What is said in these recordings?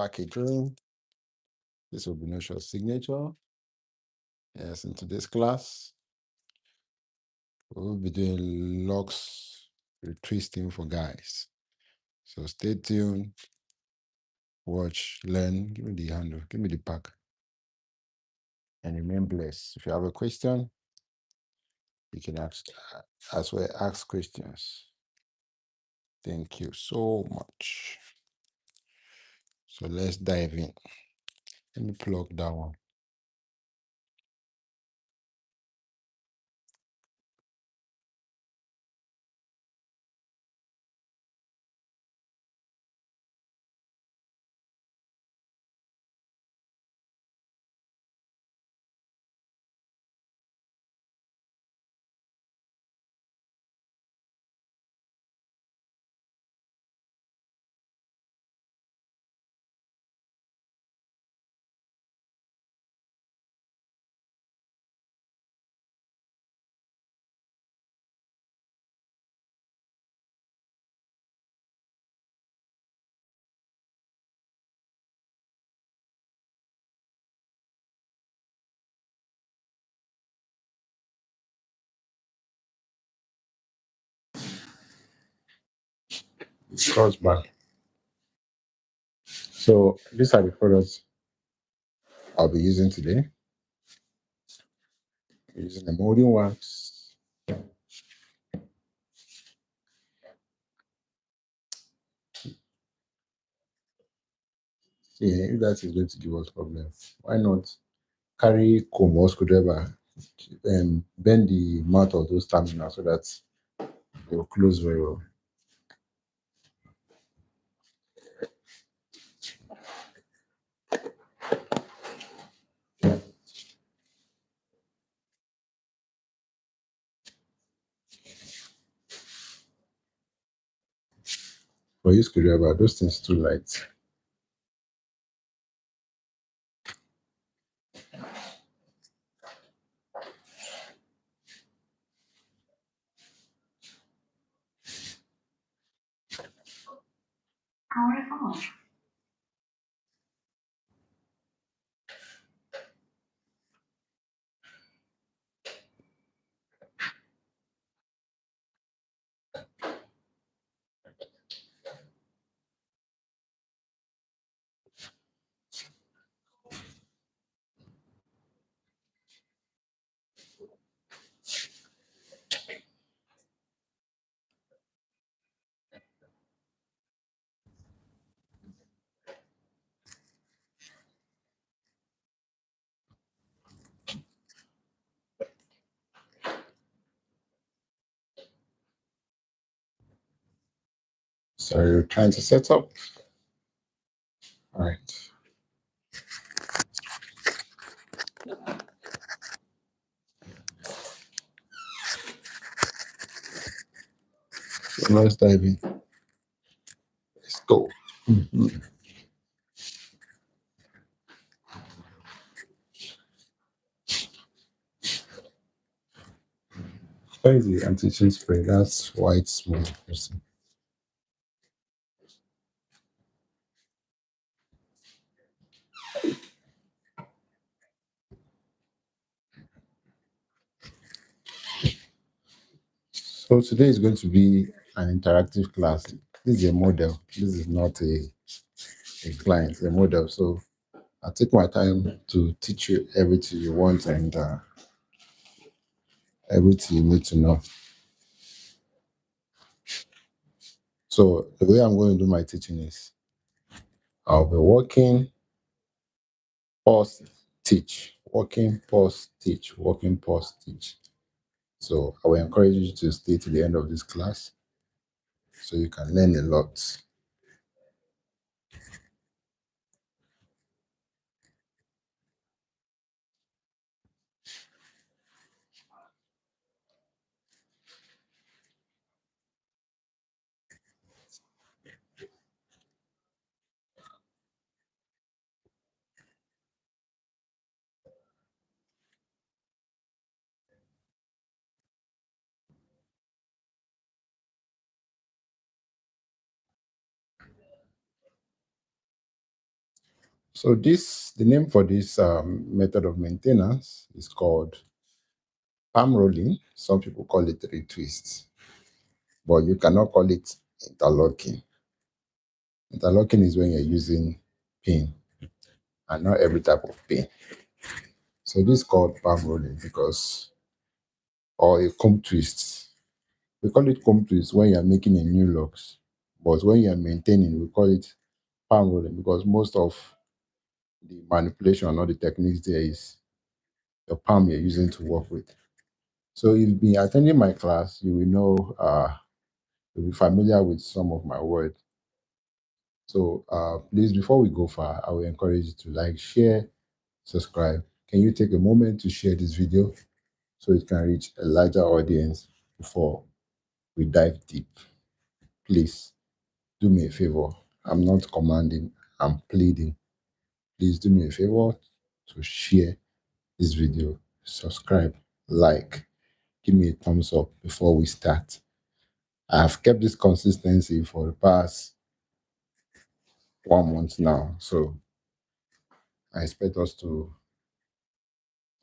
packaging. This will be no short signature. Yes, in today's class, we'll be doing Locs retwisting for guys. So stay tuned, watch, learn. Give me the handle, give me the pack, and remain blessed. If you have a question, you can ask as well. Ask questions. Thank you so much. So let's dive in. Let me plug that one. Cross back. So these are the products I'll be using today. Using the molding wax. Yeah, if that is going to give us problem, why not carry comb or screwdriver and bend the mouth of those terminals so that they will close very well. For you screwdriver, those things too light. Power off. So you're trying to set up. All right. So let's dive in. Let's go. Where is the anti-itching spray? That's white small person. So today is going to be an interactive class. This is a model. This is not a client, a model. So I'll take my time to teach you everything you want and everything you need to know. So the way I'm going to do my teaching is I'll be working, pause, teach, working, pause, teach, working, pause, teach. So I will encourage you to stay to the end of this class so you can learn a lot. So the name for this method of maintenance is called palm rolling. Some people call it retwist, but you cannot call it interlocking. Interlocking is when you're using pin, and not every type of pin. So this is called palm rolling because, or a comb twist. We call it comb twist when you're making a new locks, but when you're maintaining, we call it palm rolling because most of the manipulation or the techniques there is the palm you're using to work with. So if you've been attending my class, you will know, you'll be familiar with some of my words. So please, before we go far, I will encourage you to like, share, subscribe. Can you take a moment to share this video so it can reach a larger audience before we dive deep? Please do me a favor. I'm not commanding, I'm pleading. Please do me a favor to share this video, subscribe, like, give me a thumbs up before we start. I have kept this consistency for the past 1 month now, so I expect us to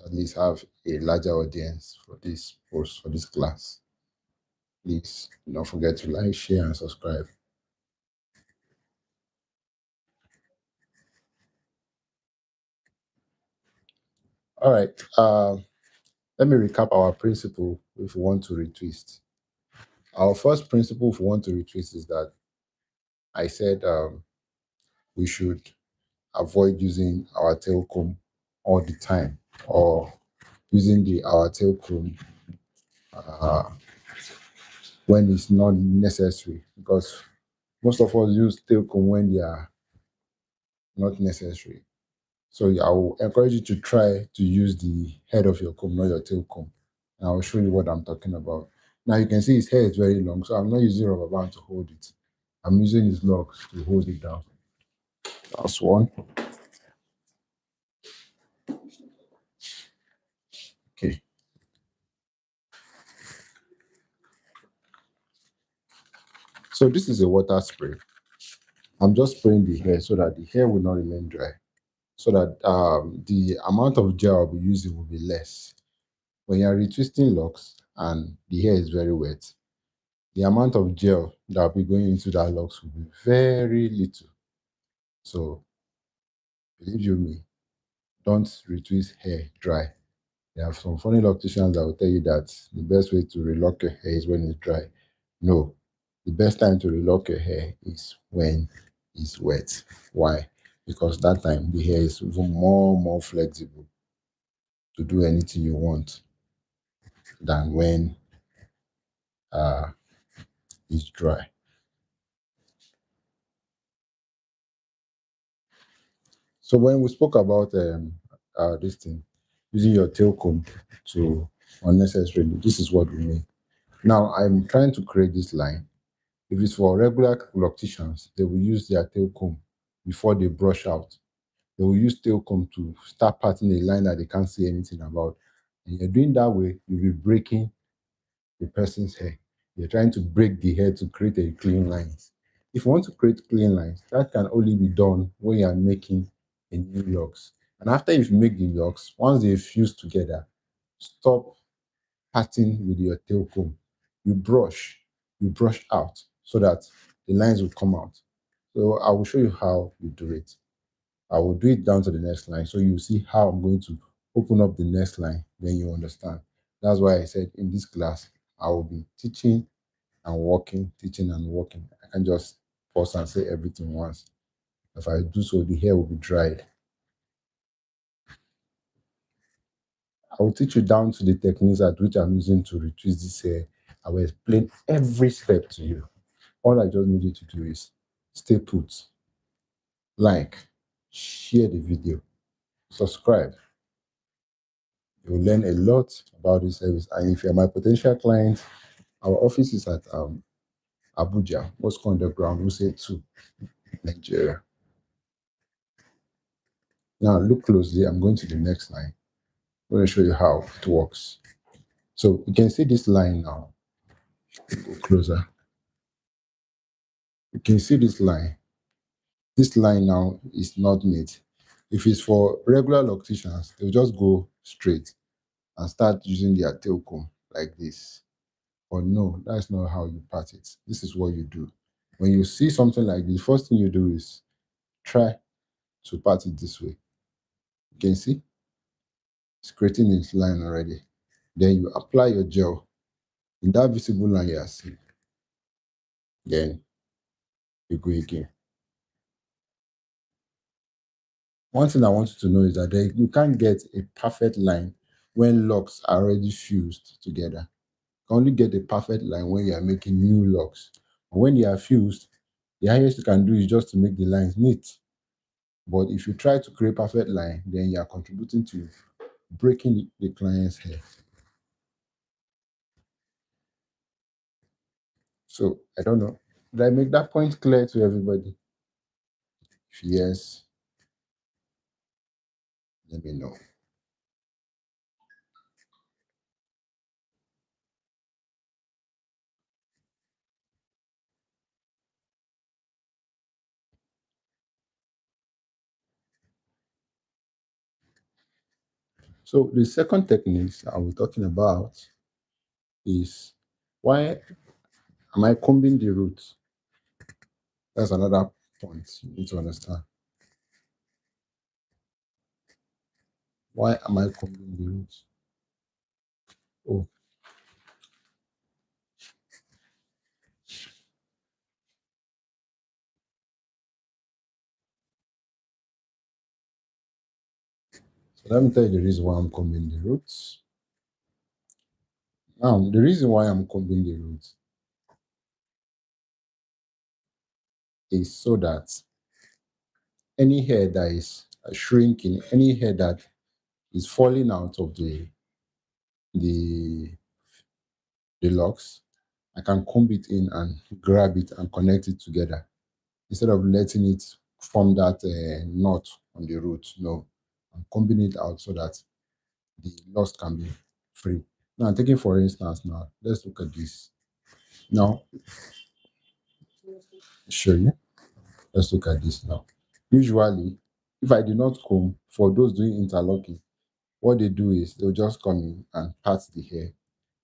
at least have a larger audience for this post, for this class. Please don't forget to like, share, and subscribe. All right. Let me recap our principle if we want to retwist. Our first principle if we want to retwist is that I said we should avoid using our tail comb all the time, or using our tail comb uh, when it's not necessary, because most of us use tail comb when they are not necessary. So I will encourage you to try to use the head of your comb, not your tail comb. And I will show you what I'm talking about. Now you can see his hair is very long, so I'm not using rubber band to hold it. I'm using his locks to hold it down. That's one. Okay. So this is a water spray. I'm just spraying the hair so that the hair will not remain dry, so that the amount of gel I'll be using will be less. When you're retwisting locks and the hair is very wet, the amount of gel that will be going into that locks will be very little. So believe you me, don't retwist hair dry. There are some funny locticians that will tell you that the best way to relock your hair is when it's dry. No, the best time to relock your hair is when it's wet. Why? Because that time the hair is even more flexible to do anything you want than when uh, it's dry. So when we spoke about this thing, using your tail comb to unnecessarily, this is what we mean. Now I'm trying to create this line. If it's for regular locticians, they will use their tail comb before they brush out. They will use tail comb to start parting a line that they can't see anything about. And you're doing that way, you'll be breaking the person's hair. You're trying to break the hair to create a clean lines. If you want to create clean lines, that can only be done when you are making a new locks. And after you've made the locks, once they fuse together, stop parting with your tail comb. You you brush out so that the lines will come out. So I will show you how you do it. I will do it down to the next line. So you see how I'm going to open up the next line. Then you understand. That's why I said in this class, I will be teaching and working, teaching and working. I can just pause and say everything once. If I do so, the hair will be dried. I will teach you down to the techniques at which I'm using to retrieve this hair. I will explain every step to you. All I just need you to do is stay put, like, share the video, subscribe. You will learn a lot about this service. And if you're my potential client, our office is at Abuja, Moscow Underground, Wuse 2, Nigeria. Now look closely. I'm going to the next line. I'm going to show you how it works. So you can see this line now. Go closer. You can see this line. This line now is not neat. If it's for regular locticians, they'll just go straight and start using their tail comb like this. But no, that's not how you part it. This is what you do. When you see something like this, first thing you do is try to part it this way. You can see it's creating its line already. Then you apply your gel in that visible line you are seeing. Then you go again. One thing I want you to know is that you can't get a perfect line when locks are already fused together. You can only get a perfect line when you are making new locks. But when they are fused, the highest you can do is just to make the lines neat. But if you try to create perfect line, then you are contributing to breaking the client's hair. So I don't know. Did I make that point clear to everybody? If yes, let me know. So the second techniques I was talking about is, why am I combing the roots? That's another point you need to understand. Why am I combing the roots? Oh, so let me tell you the reason why I'm combing the roots. Now, the reason why I'm combing the roots is so that any hair that is shrinking, any hair that is falling out of the the locks, I can comb it in and grab it and connect it together instead of letting it form that knot on the root. No, I'm combing it out so that the loss can be free. Now, taking for instance, now let's look at this. Now, show you. Let's look at this now. Usually, if I do not comb, for those doing interlocking, what they do is they'll just come in and part the hair.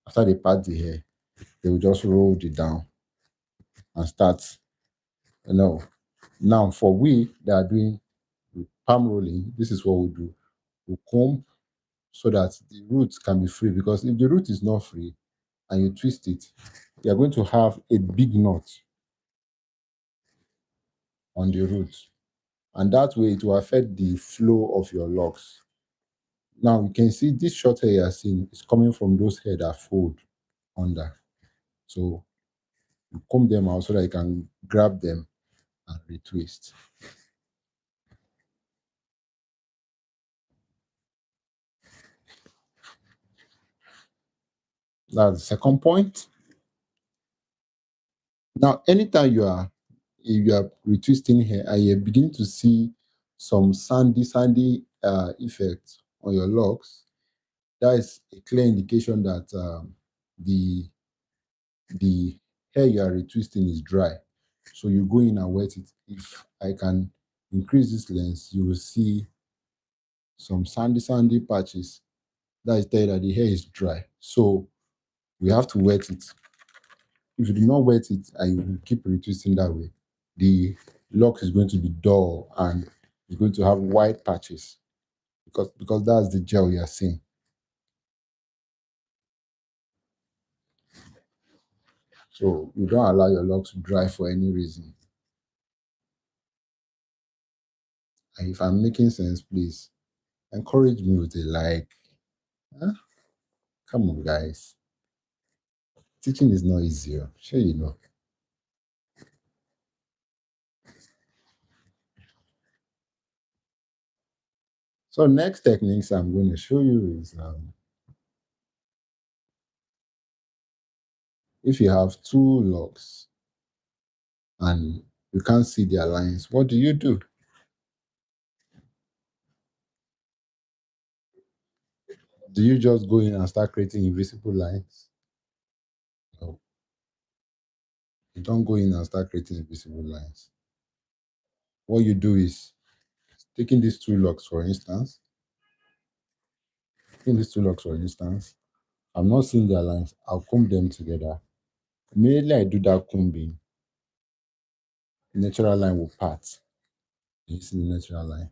After they part the hair, they will just roll it down and start. No. Now, for we that are doing palm rolling, this is what we do. We comb so that the root can be free, because if the root is not free and you twist it, you're going to have a big knot on the root. And that way it will affect the flow of your locks. Now you can see this short hair you're seeing is coming from those hair that fold under. So you comb them out so that you can grab them and retwist. That's the second point. Now, anytime you are retwisting hair and you begin to see some sandy effect on your locks, that is a clear indication that the hair you are retwisting is dry. So you go in and wet it. If I can increase this length, you will see some sandy patches. That is telling that the hair is dry. So we have to wet it. If you do not wet it and you keep retwisting that way, the lock is going to be dull and you're going to have white patches, because that's the gel you are seeing. So you don't allow your locks to dry for any reason. And if I'm making sense, please encourage me with a like. Huh? Come on, guys. Teaching is not easier. Sure, you know. So next techniques I'm going to show you is, if you have two locks and you can't see their lines, what do you do? Do you just go in and start creating invisible lines? No, you don't go in and start creating invisible lines. What you do is taking these two locks for instance, taking these two locks for instance, I'm not seeing their lines. I'll comb them together. Immediately I do that combing, the natural line will part. You see the natural line.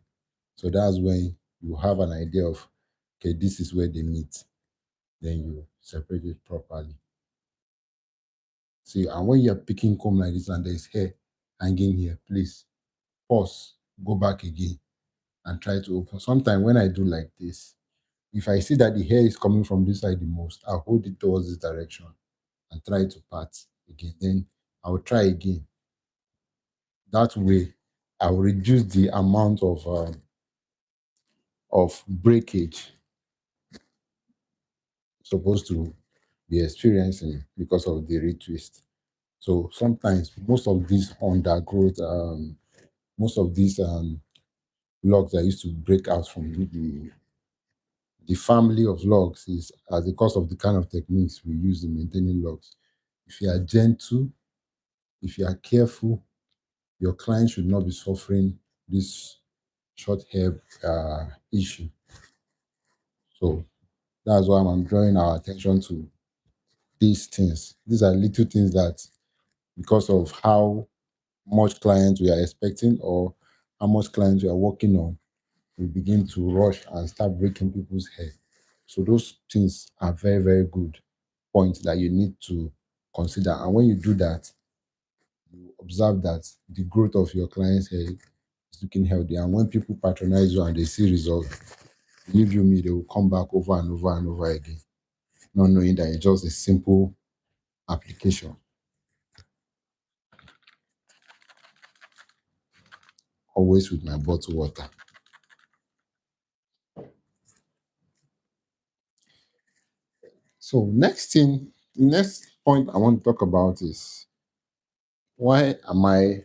So that's when you have an idea of, okay, this is where they meet. Then you separate it properly. See, and when you're picking comb like this and there's hair hanging here, please pause, go back again and try to open. Sometimes when I do like this, if I see that the hair is coming from this side the most, I'll hold it towards this direction and try to part again. Then I'll try again. That way, I'll reduce the amount of breakage supposed to be experiencing because of the retwist. So sometimes most of these undergrowth, most of these logs that used to break out from the family of logs is as a cause of the kind of techniques we use in maintaining logs. If you are gentle, if you are careful, your client should not be suffering this short hair issue. So that's why I'm drawing our attention to these things. These are little things that, because of how much clients we are expecting or how much clients we are working on, we begin to rush and start breaking people's hair. So those things are very, very good points that you need to consider. And when you do that, you observe that the growth of your client's hair is looking healthy. And when people patronize you and they see results, believe you me, they will come back over and over and over again, not knowing that it's just a simple application. Always with my bottled water. So next point I want to talk about is, why am I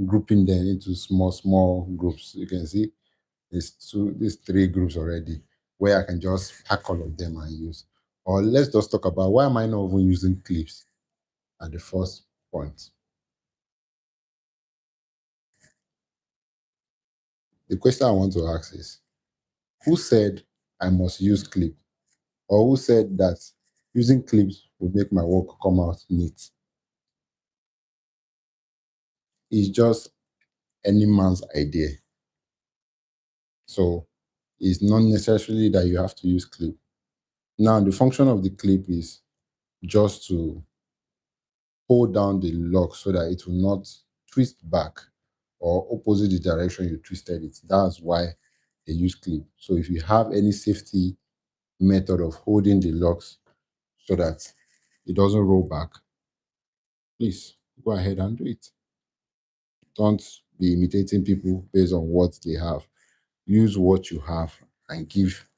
grouping them into small groups? You can see these three groups already, where I can just pack all of them and use. Or let's just talk about, why am I not even using clips at the first point? The question I want to ask is, who said I must use clip? Or who said that using clips will make my work come out neat? It's just any man's idea. So it's not necessarily that you have to use clip. Now, the function of the clip is just to hold down the lock so that it will not twist back or opposite the direction you twisted it. That's why they use clip. So if you have any safety method of holding the locks so that it doesn't roll back, please go ahead and do it. Don't be imitating people based on what they have. Use what you have and give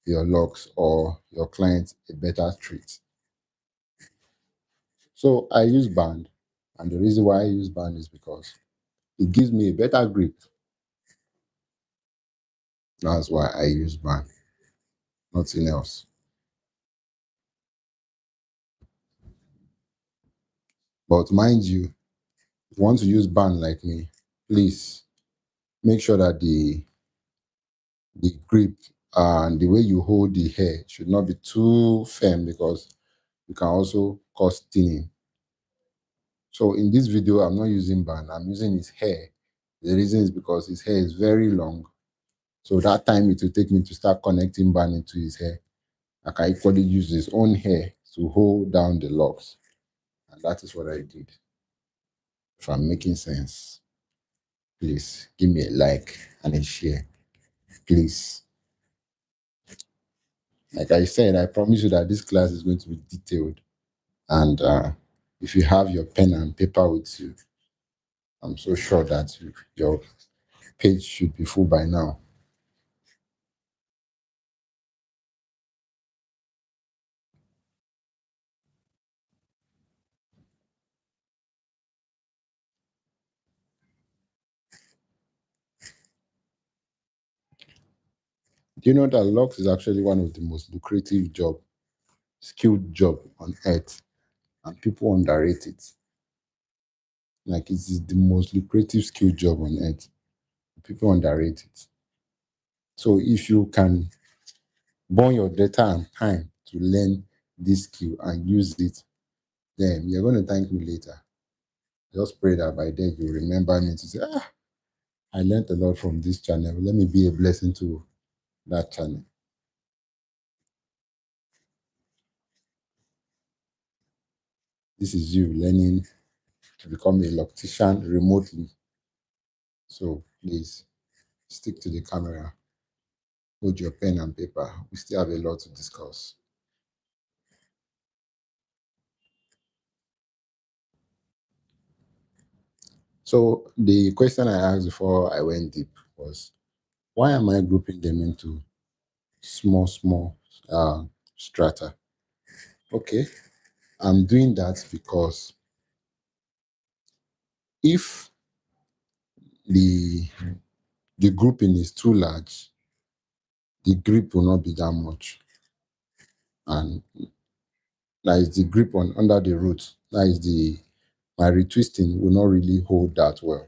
your locks or your client a better treat. So I use band, and the reason why I use band is because it gives me a better grip. That's why I use band, nothing else. But mind you, if you want to use band like me, please make sure that the grip and the way you hold the hair should not be too firm, because it can also cause thinning. So in this video, I'm not using band, I'm using his hair. The reason is because his hair is very long. So that time it will take me to start connecting band into his hair, I can equally use his own hair to hold down the locks. And that is what I did. If I'm making sense, please give me a like and a share. Please. Like I said, I promise you that this class is going to be detailed. And if you have your pen and paper with you, I'm so sure that your page should be full by now. Do you know that locks is actually one of the most lucrative skilled job on earth, and people underrate it? Like, it is the most lucrative skilled job on earth. People underrate it. So if you can burn your data and time to learn this skill and use it, then you're going to thank me later. Just pray that by then you remember me to say, I learned a lot from this channel. Let me be a blessing to that channel. This is you learning to become a loctician remotely. So please stick to the camera. Hold your pen and paper. We still have a lot to discuss. So the question I asked before I went deep was, why am I grouping them into small strata? Okay, I'm doing that because if the the grouping is too large, the grip will not be that much. And that is the grip on under the root. That is my retwisting will not really hold that well.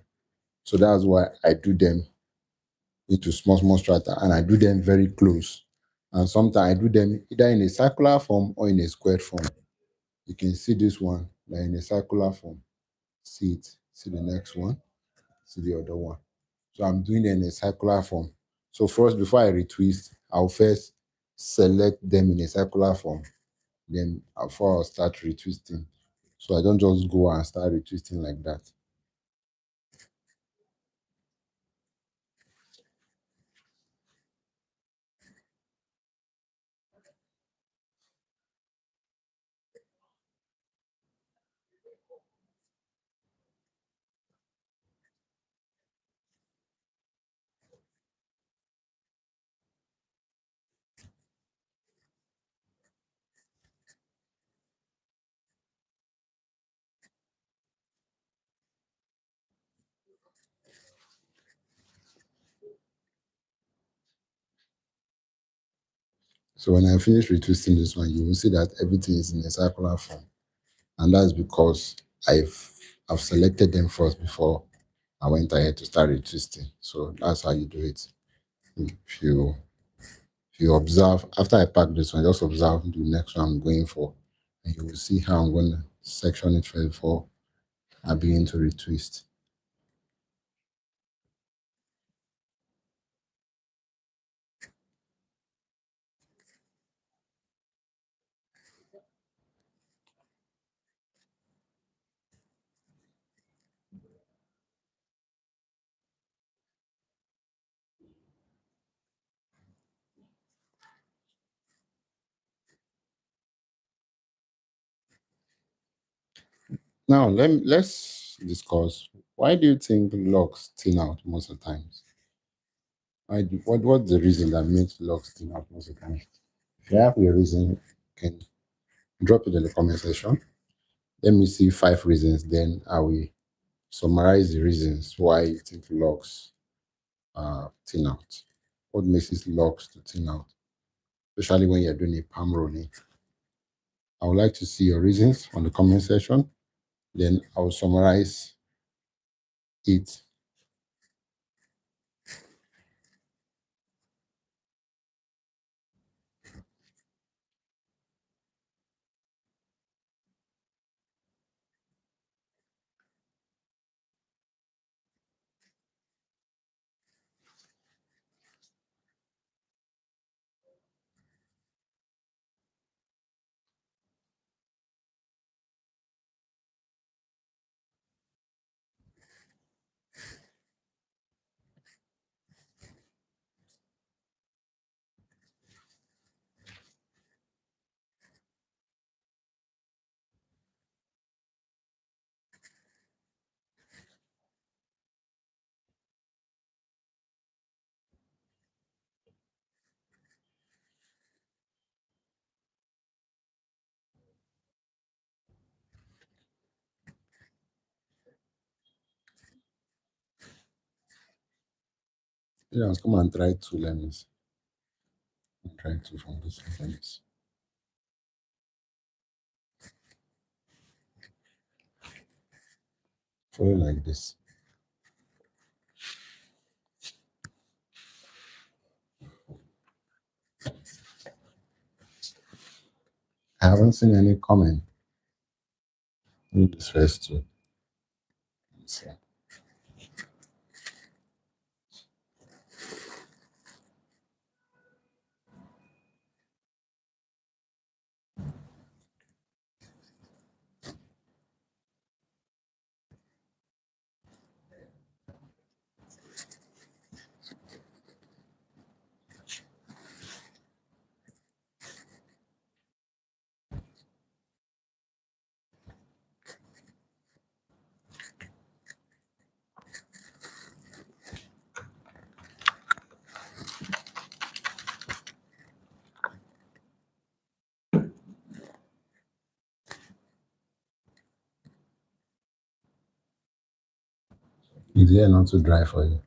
So that's why I do them into small strata, and I do them very close. And sometimes I do them either in a circular form or in a squared form. You can see this one, like in a circular form. See it. See the next one. See the other one. So I'm doing them in a circular form. So first, before I retwist, I'll first select them in a circular form. Then before I'll start retwisting. So I don't just go and start retwisting like that. So when I finish retwisting this one, you will see that everything is in a circular form. And that's because I've selected them first before I went ahead to start retwisting. So that's how you do it. If you if you observe, after I pack this one, just observe the next one I'm going for. And you will see how I'm going to section it first before I begin to retwist. Now let's discuss, why do you think locks thin out most of the times? What's the reason that makes locks thin out most of the time? If you have your reason, you can drop it in the comment section. Let me see 5 reasons, then I will summarize the reasons why you think locks thin out. What makes it locks to thin out, especially when you're doing a palm rolling? I would like to see your reasons on the comment section. Then I will summarize it. Yeah, come and try two lemons. Try two from this lemons. Follow like this. I haven't seen any comment. Do this first too. So, is the hair not too dry for you?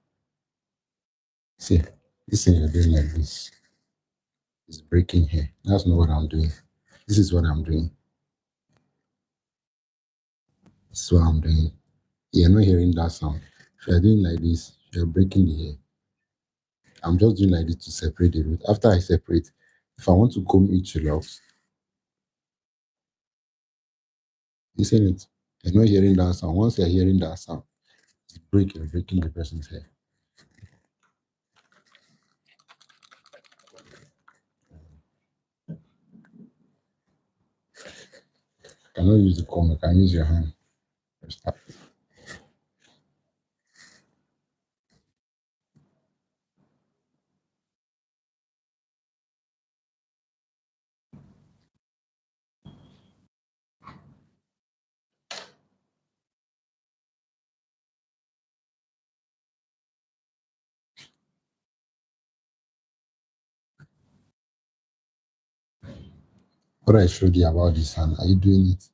See, this thing you're doing like this is breaking hair. That's not what I'm doing. This is what I'm doing. This is what I'm doing. You're not hearing that sound. If you're doing like this, you're breaking the hair. I'm just doing like this to separate the root. After I separate, if I want to comb each locks, isn't it? You're not hearing that sound. Once you're hearing that sound, it's breaking the person's hair. You cannot use the comb, you can use your hand. Start. What I showed you about this hand, are you doing it?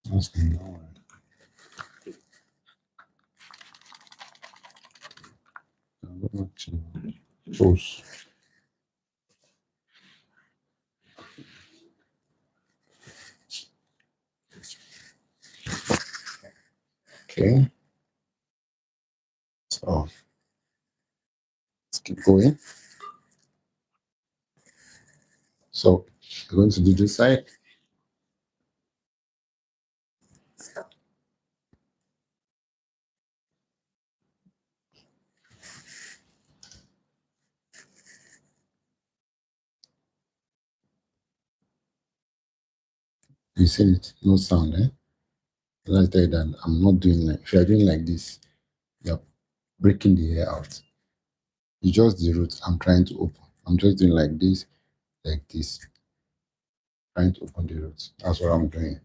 That's not right. I'm going to post. Okay, so let's keep going. So we're going to do this side. You see it? No sound, eh? Let's tell you that I'm not doing like, if you're doing like this, you're breaking the hair out. It's just the roots I'm trying to open. I'm just doing like this, trying to open the roots. That's what I'm doing.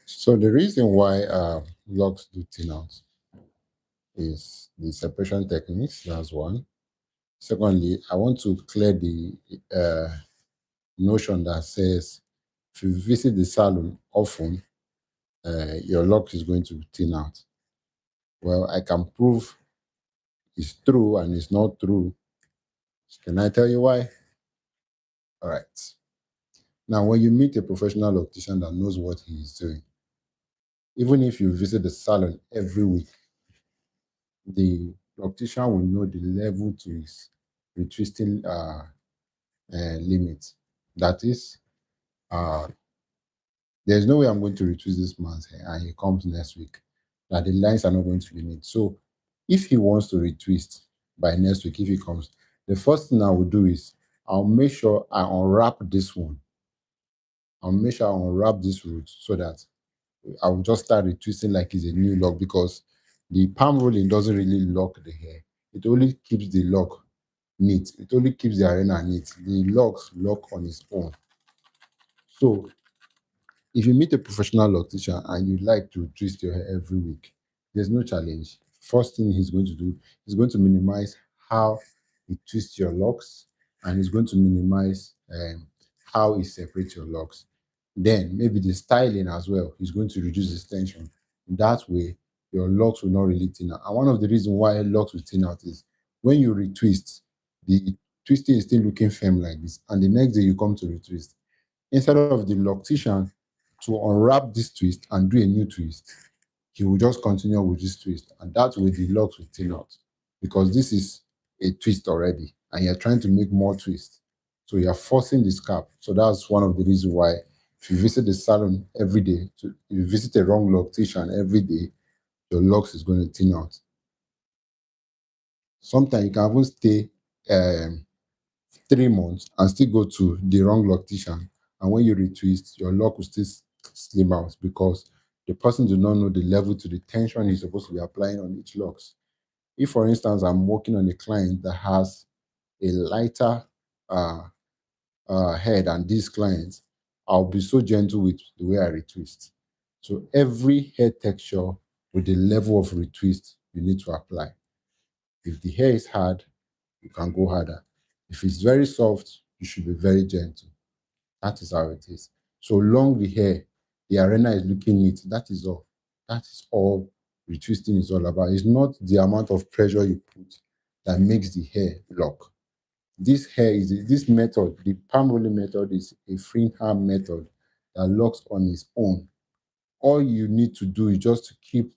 So the reason why locks do thin out is the separation techniques. That's one. Secondly, I want to clear the notion that says if you visit the salon often, your lock is going to thin out. Well, I can prove it's true and it's not true. Can I tell you why? All right. Now, when you meet a professional optician that knows what he is doing, even if you visit the salon every week, the optician will know the level to his retwisting limit. That is, uh, there's no way I'm going to retwist this man's hair and he comes next week, that the lines are not going to be neat. So, if he wants to retwist by next week, if he comes, the first thing I will do is I'll make sure I unwrap this one. I'll make sure I unwrap this root so that I will just start retwisting like it's a new lock, because the palm rolling doesn't really lock the hair. It only keeps the lock neat. It only keeps the arena neat. The locks lock on its own. So if you meet a professional optician and you like to twist your hair every week, There's no challenge. First thing he's going to do is going to minimize how he twists your locks, and he's going to minimize how he separates your locks. Then maybe the styling as well. He's going to reduce the tension. That way, your locks will not really thin out. And one of the reasons why locks will thin out is when you retwist, the twisting is still looking firm like this, and the next day you come to retwist. Instead of the loctician to unwrap this twist and do a new twist, he will just continue with this twist, and that way the locks will thin out because this is a twist already, and you're trying to make more twists. So you're forcing the scalp. So that's one of the reasons why if you visit the salon every day, if you visit a wrong loctician every day, your locks is going to thin out. Sometimes you can even stay 3 months and still go to the wrong loctician. And when you retwist, your lock will still slim out because the person do not know the level to the tension he's supposed to be applying on each locks. If, for instance, I'm working on a client that has a lighter uh, hair than this client, I'll be so gentle with the way I retwist. So every hair texture with the level of retwist you need to apply. If the hair is hard, you can go harder. If it's very soft, you should be very gentle. That is how it is. So long the hair, the arena is looking neat. That is all. That is all retwisting is all about. It's not the amount of pressure you put that makes the hair lock. This method, the palm rolling method, is a freehand method that locks on its own. All you need to do is just to keep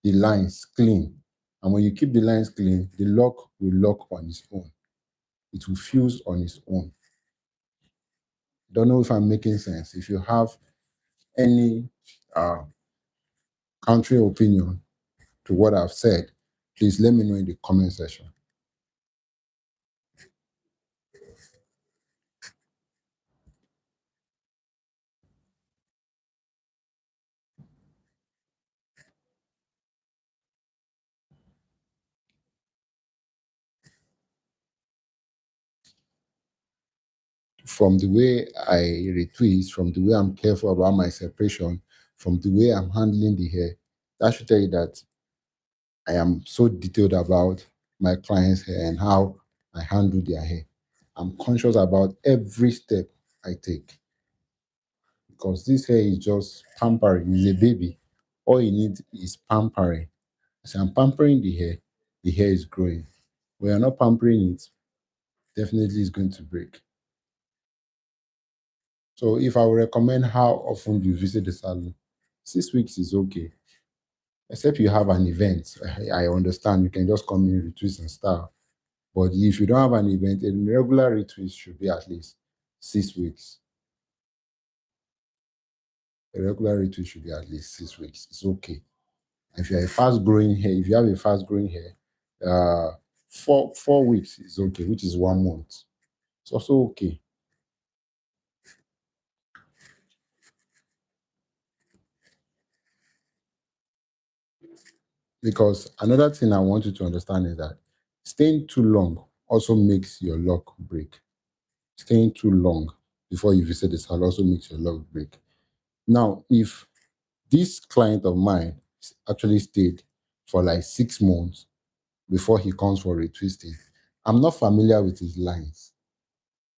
the lines clean. And when you keep the lines clean, the lock will lock on its own. It will fuse on its own. Don't know if I'm making sense. If you have any uh, country opinion to what I've said, please let me know in the comment section. From the way I retwist, from the way I'm careful about my separation, from the way I'm handling the hair, that should tell you that I am so detailed about my client's hair and how I handle their hair. I'm conscious about every step I take because this hair is just pampering. It's a baby. All you need is pampering. As I'm pampering the hair is growing. When you're not pampering it, definitely it's going to break. So if I would recommend how often you visit the salon, 6 weeks is okay. Except you have an event. I understand you can just come in, retwist and style. But if you don't have an event, a regular retwist should be at least 6 weeks. A regular retwist should be at least 6 weeks. It's okay. If you're a fast growing hair, if you have a fast growing hair, 4 weeks is okay, which is 1 month. It's also okay. Because another thing I want you to understand is that staying too long also makes your lock break. Staying too long before you visit the salon also makes your lock break. Now, if this client of mine actually stayed for like 6 months before he comes for retwisting, I'm not familiar with his lines.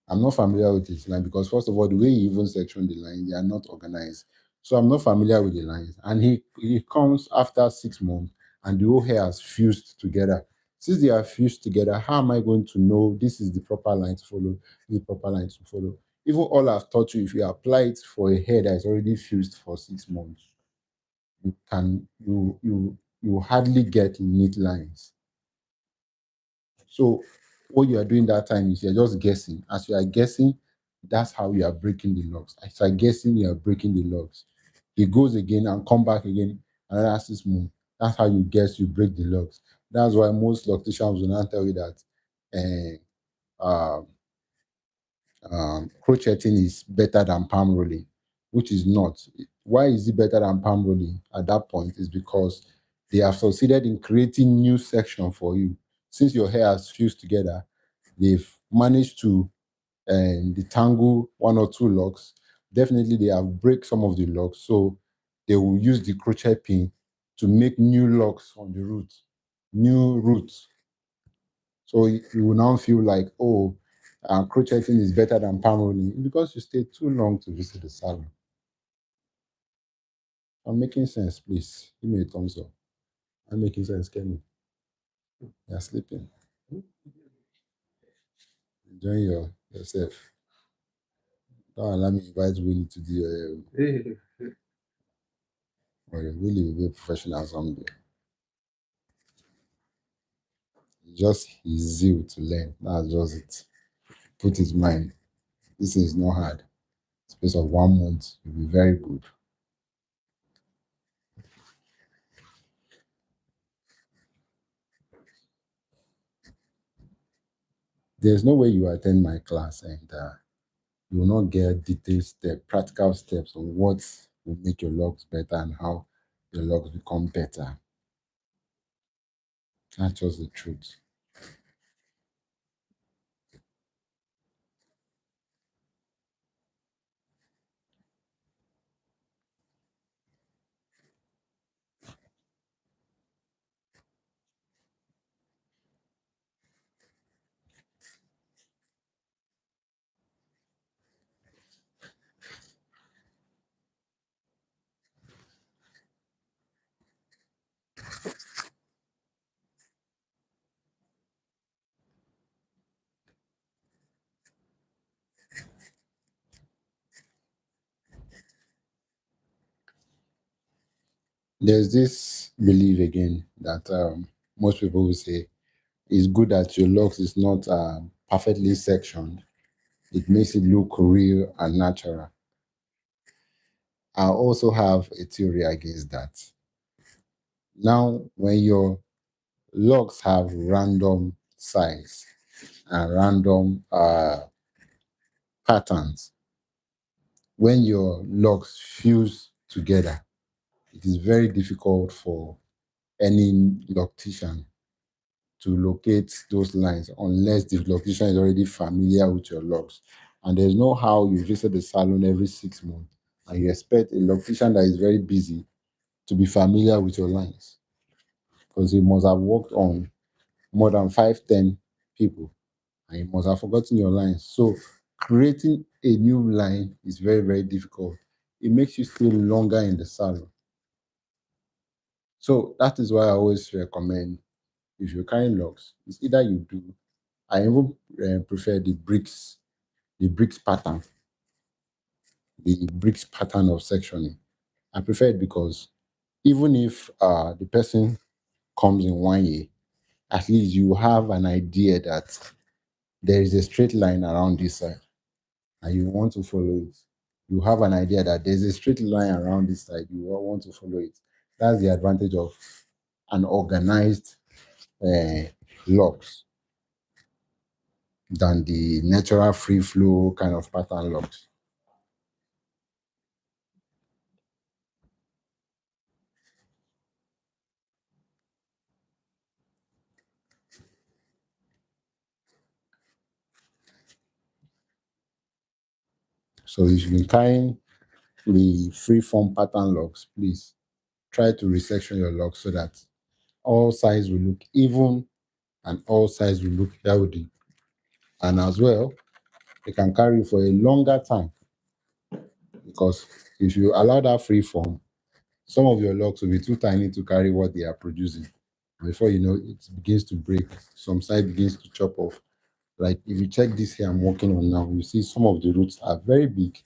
I'm not familiar with his line because first of all, the way he even section the line, they are not organized. So I'm not familiar with the lines. And he comes after 6 months and the whole hair has fused together. Since they are fused together, how am I going to know this is the proper line to follow, this is the proper line to follow? Even all I've taught you, if you apply it for a hair that is already fused for 6 months, you hardly get neat lines. So what you are doing that time is you're just guessing. As you are guessing, that's how you are breaking the logs. As you are guessing, you are breaking the logs. He goes again and come back again another 6 months. That's how you guess you break the logs. That's why most locticians will not tell you that uh, crocheting is better than palm rolling, which is not. Why is it better than palm rolling at that point? Is because they have succeeded in creating new section for you. Since your hair has fused together, they've managed to detangle one or two locks. Definitely, they have break some of the locks, so they will use the crochet pin to make new locks on the root, new roots. So you will now feel like, oh, crocheting is better than palm rolling because you stay too long to visit the salon. I'm making sense, please. Give me a thumbs up. I'm making sense, Kenny. You're sleeping. Enjoying yourself. Don't allow me invite Willie to do or Willie will be a professional someday. Just his zeal to learn. That's just it. Put his mind. This is not hard. Space of 1 month, you'll be very good. There's no way you attend my class and you will not get detailed practical steps on what will make your logs better and how your logs become better. That's just the truth. There's this belief again that most people will say it's good that your locks is not perfectly sectioned. It makes it look real and natural. I also have a theory against that. Now, when your locks have random size and random patterns, when your locks fuse together, it is very difficult for any loctician to locate those lines unless the loctician is already familiar with your locks. And there's no how you visit the salon every 6 months and you expect a loctician that is very busy to be familiar with your lines because he must have worked on more than 5, 10 people and you must have forgotten your lines. So creating a new line is very, very difficult. It makes you stay longer in the salon. So that is why I always recommend if you're carrying locks, it's either you do. I even prefer the bricks pattern, the bricks pattern of sectioning. I prefer it because even if the person comes in 1 year, at least you have an idea that there is a straight line around this side and you want to follow it. You have an idea that there's a straight line around this side, you want to follow it. That's the advantage of an organized uh, locks than the natural free flow kind of pattern locks. So if you've been carrying the free form pattern locks, please try to resection your locks so that all sides will look even and all sides will look healthy. And as well, they can carry you for a longer time because if you allow that free form, some of your locks will be too tiny to carry what they are producing. Before you know, it begins to break. Some side begins to chop off. Like if you check this here I'm working on now, you see some of the roots are very big,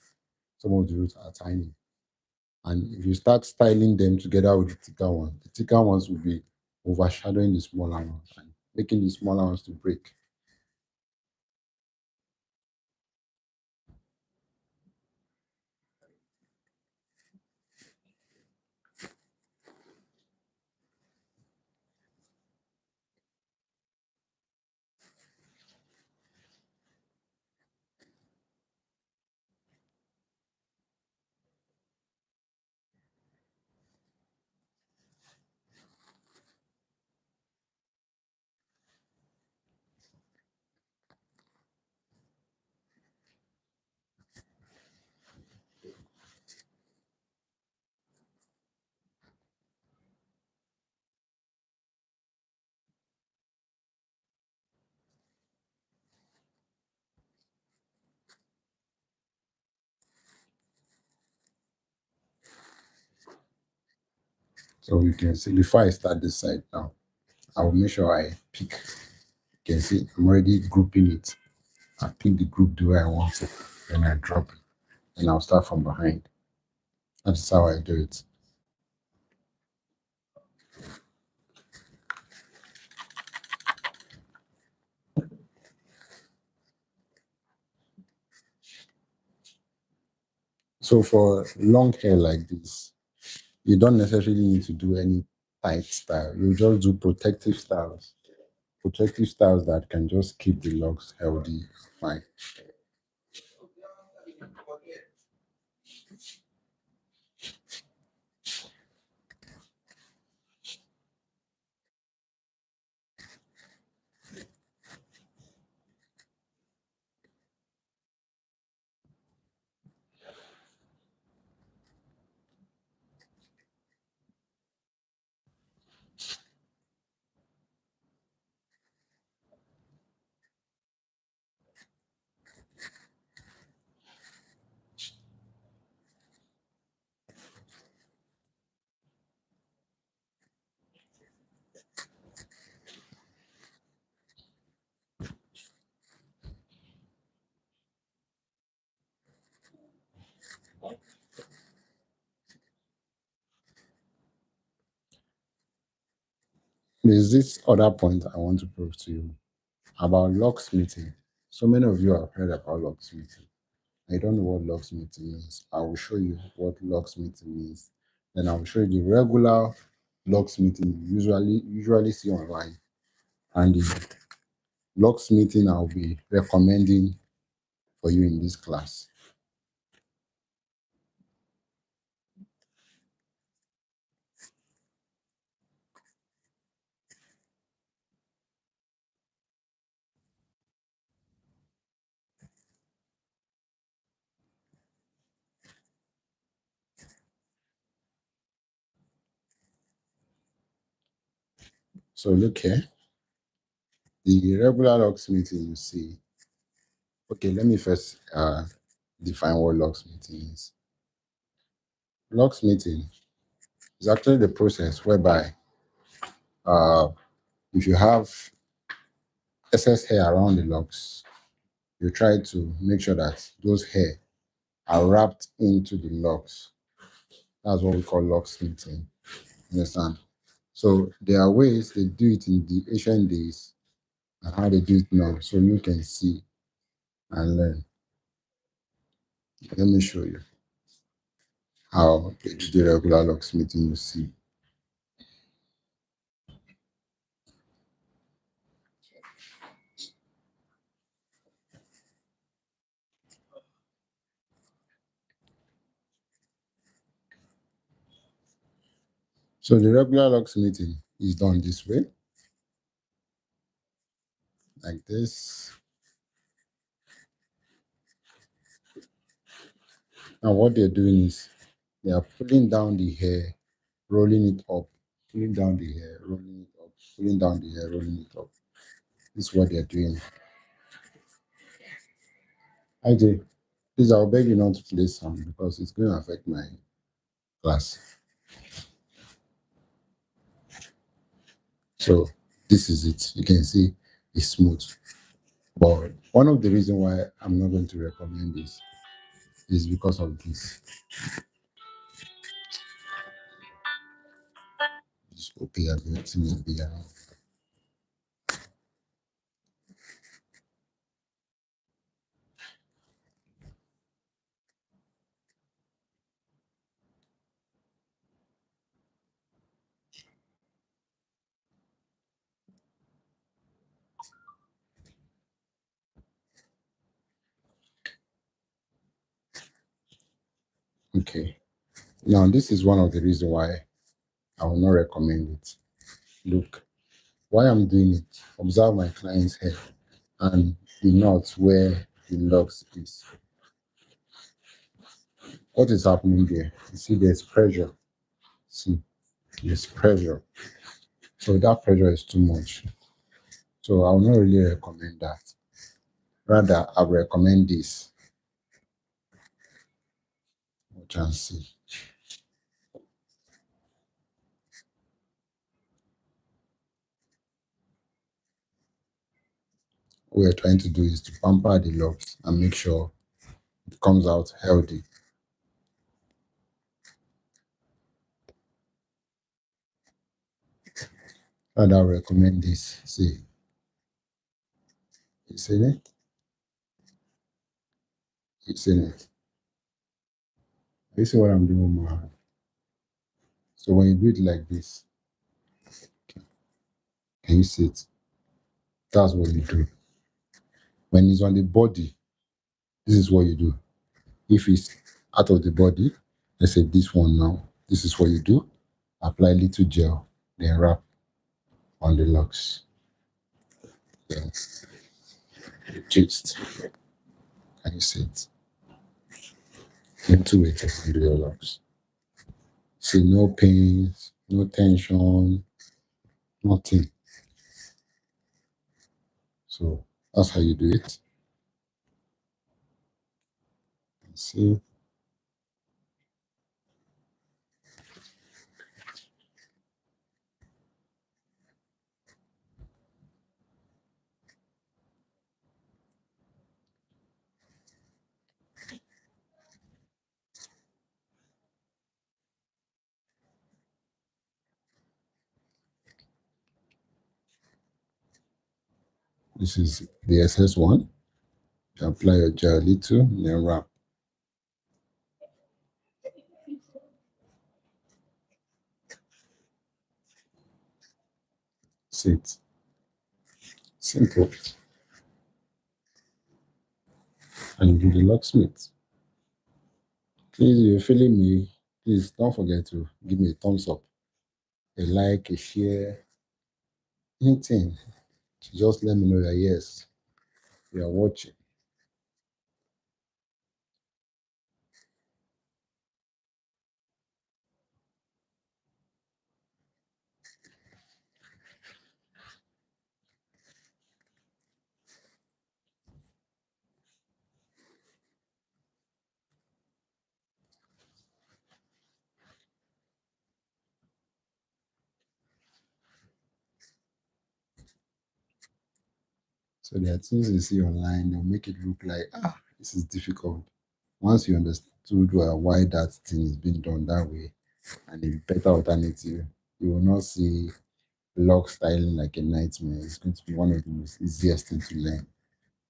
some of the roots are tiny. And if you start styling them together with the thicker ones, the thicker ones will be overshadowing the smaller ones and making the smaller ones to break. So you can see before I start this side now, I will make sure I pick. You can see I'm already grouping it. I pick the group the way I want it, then I drop it, and I'll start from behind. That's how I do it. So for long hair like this, you don't necessarily need to do any tight style. You just do protective styles. Protective styles that can just keep the locks healthy, fine. There's this other point I want to prove to you about locksmithing. So many of you have heard about locksmithing. I don't know what locksmithing means. I will show you what locksmithing means. Then I will show you the regular locksmithing you usually see online, and the locksmithing I'll be recommending for you in this class. So look here, the regular locksmithing you see. Okay, let me first define what locksmithing is. Locksmithing is actually the process whereby uh, if you have excess hair around the locks, you try to make sure that those hair are wrapped into the locks. That's what we call locksmithing. Understand? So there are ways they do it in the ancient days and how they do it now. So you can see and learn. Let me show you how they do the regular locksmithing you see. So the regular locksmithing is done this way, like this. And what they're doing is they are pulling down the hair, rolling it up, pulling down the hair, rolling it up, pulling down the hair, rolling it up. This is what they're doing. IJ, please, I'll beg you not to play sound because it's going to affect my class. So this is it. You can see it's smooth. But one of the reasons why I'm not going to recommend this is because of this. This OP ability will be around. Okay. Now this is one of the reasons why I will not recommend it. Look, why I'm doing it. Observe my client's hair and the knot where the locks is. What is happening there? You see, there's pressure. See, there's pressure. So that pressure is too much. So I will not really recommend that. Rather, I will recommend this. Watch and see. we're trying to do is to pamper the locks and make sure it comes out healthy. And I recommend this. See, you see it? You see it? You see what I'm doing with my hand? So when you do it like this, can you see it? That's what you do. When it's on the body, this is what you do. If it's out of the body, let's say this one now, this is what you do. Apply little gel, then wrap on the locks. Then twist. Can you see it? Little weight under your locks. See, no pains, no tension, nothing. So that's how you do it. See, this is the SS one. You apply your gel little, then wrap. See it. Simple. And you do the locksmith. Please, if you're feeling me, please don't forget to give me a thumbs up, a like, a share, anything. Just let me know that yes, you are watching. So there are things you see online, they'll make it look like, this is difficult. Once you understood why that thing is being done that way and a better alternative, you will not see lock styling like a nightmare. It's going to be one of the most easiest things to learn.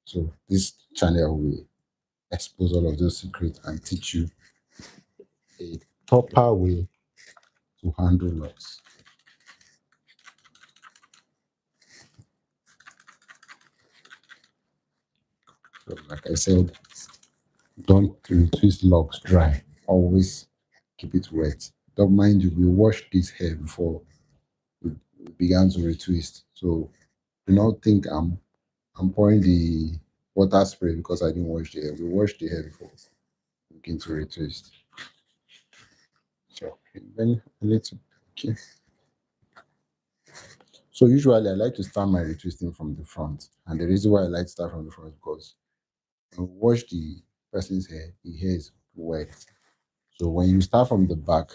So this channel will expose all of those secrets and teach you a proper way to handle locks. So like I said, don't twist locks dry. Always keep it wet. Don't mind you, we washed this hair before we began to retwist. So do not think I'm pouring the water spray because I didn't wash the hair. We washed the hair before we begin to retwist. So then a little okay. So usually I like to start my retwisting from the front. And the reason why I like to start from the front is because when you wash the person's hair, the hair is wet. So when you start from the back,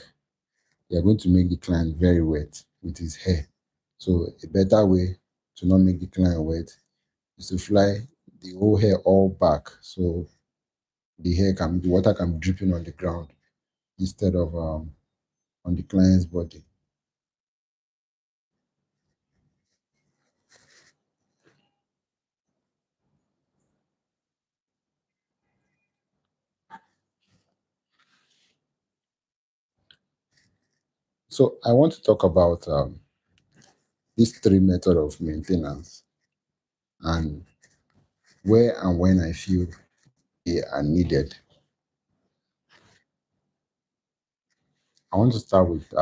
you're going to make the client very wet with his hair. So a better way to not make the client wet is to fly the whole hair all back. So the water can be dripping on the ground instead of on the client's body. So I want to talk about these three methods of maintenance and where and when I feel they are needed. I want to start with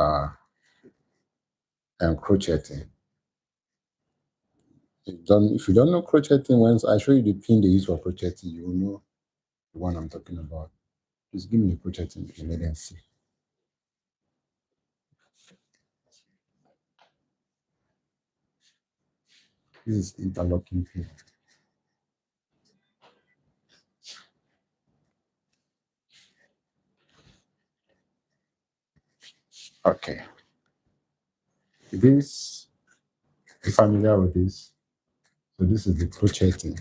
crocheting. If you don't know crocheting, once I show you the pin they use for crocheting, you will know the one I'm talking about. Just give me the crocheting and let them see. This is interlocking pin. Okay. This, you familiar with this? So this is the crocheting.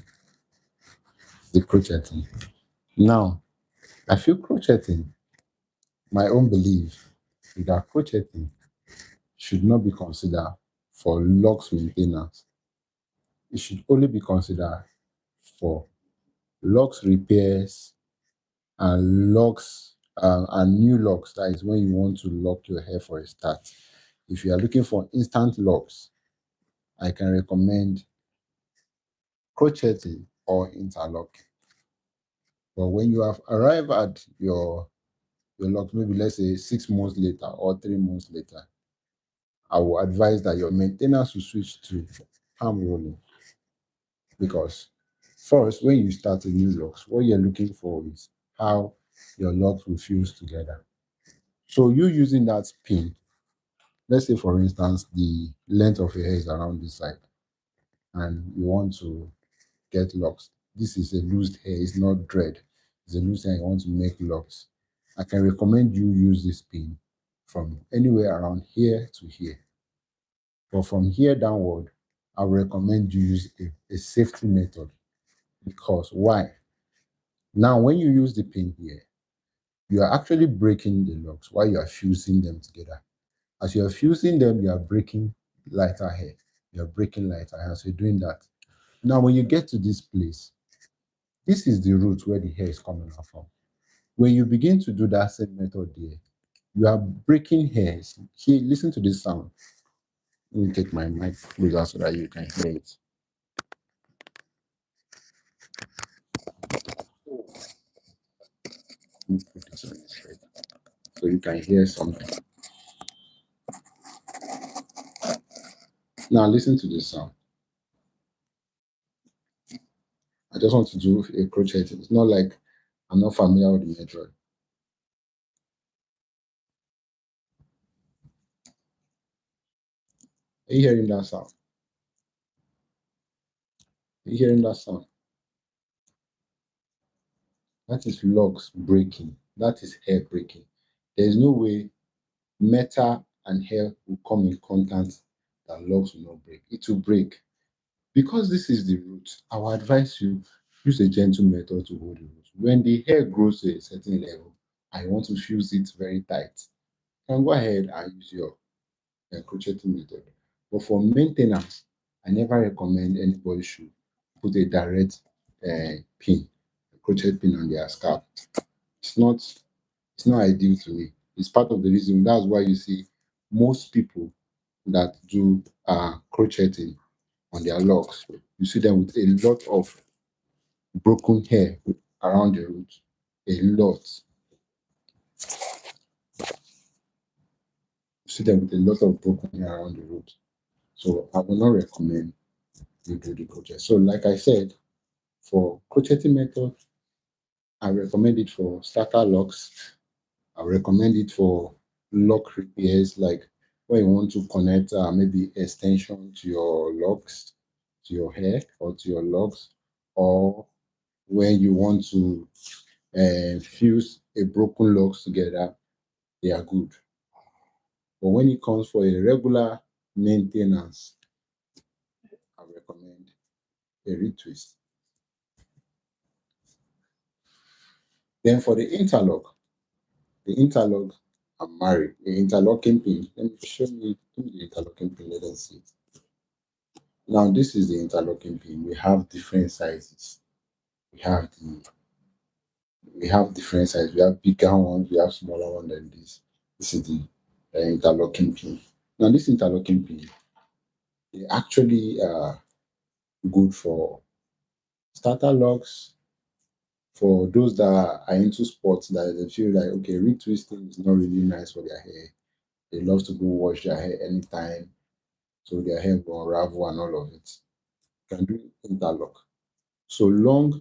The crocheting. Now, I feel crocheting, my own belief is that crocheting should not be considered for locks maintenance. It should only be considered for locks repairs and locks and new locks. That is when you want to lock your hair for a start. If you are looking for instant locks, I can recommend crocheting or interlock. But when you have arrived at your locks, maybe let's say 6 months later or 3 months later, I will advise that your maintenance will switch to palm rolling, because first, when you start a new locks, what you're looking for is how your locks will fuse together. So you using that pin, let's say for instance, the length of your hair is around this side and you want to get locks. This is a loose hair, it's not dread. It's a loose hair, you want to make locks. I can recommend you use this pin from anywhere around here to here. But from here downward, I would recommend you use a safety method. Because why? Now, when you use the pin here, you are actually breaking the locks while you are fusing them together. As you are fusing them, you are breaking lighter hair. You are breaking lighter hair. So you're doing that. Now, when you get to this place, this is the root where the hair is coming out from. When you begin to do that same method there, you are breaking hairs. Here, listen to this sound. Let me take my mic closer so that you can hear it. Let me put this on this side so you can hear something. Now listen to this sound. I just want to do a crochet. It's not like I'm not familiar with the method. Are you hearing that sound? Are you hearing that sound? That is logs breaking. That is hair breaking. There is no way metal and hair will come in contact that logs will not break. It will break. Because this is the root, I will advise you use a gentle method to hold the root. When the hair grows to a certain level, I want to fuse it very tight. You can go ahead and use your crocheting method. But for maintenance, I never recommend anybody should put a direct pin, a crochet pin on their scalp. It's not it's not ideal to me. It's part of the reason. That's why you see most people that do crocheting on their locks, you see them with a lot of broken hair around the root. A lot. You see them with a lot of broken hair around the root. So I will not recommend you do the crochet. So like I said, for crocheting method, I recommend it for starter locks. I recommend it for lock repairs, like when you want to connect maybe extension to your locks, to your hair or to your locks, or when you want to fuse a broken locks together, they are good. But when it comes for a regular maintenance, I recommend a retwist. Then for the interlock, I'm married. The interlocking pin. Let me show me, give me the interlocking pin. Let us see it. Now this is the interlocking pin. We have different sizes. We have the we have different sizes. We have bigger ones. We have smaller ones than this. This is the interlocking pin. Now this interlocking pin is actually good for starter locks. For those that are into sports, that they feel like okay, retwisting is not really nice for their hair. They love to go wash their hair anytime, so their hair will unravel and all of it. You can do interlock. So long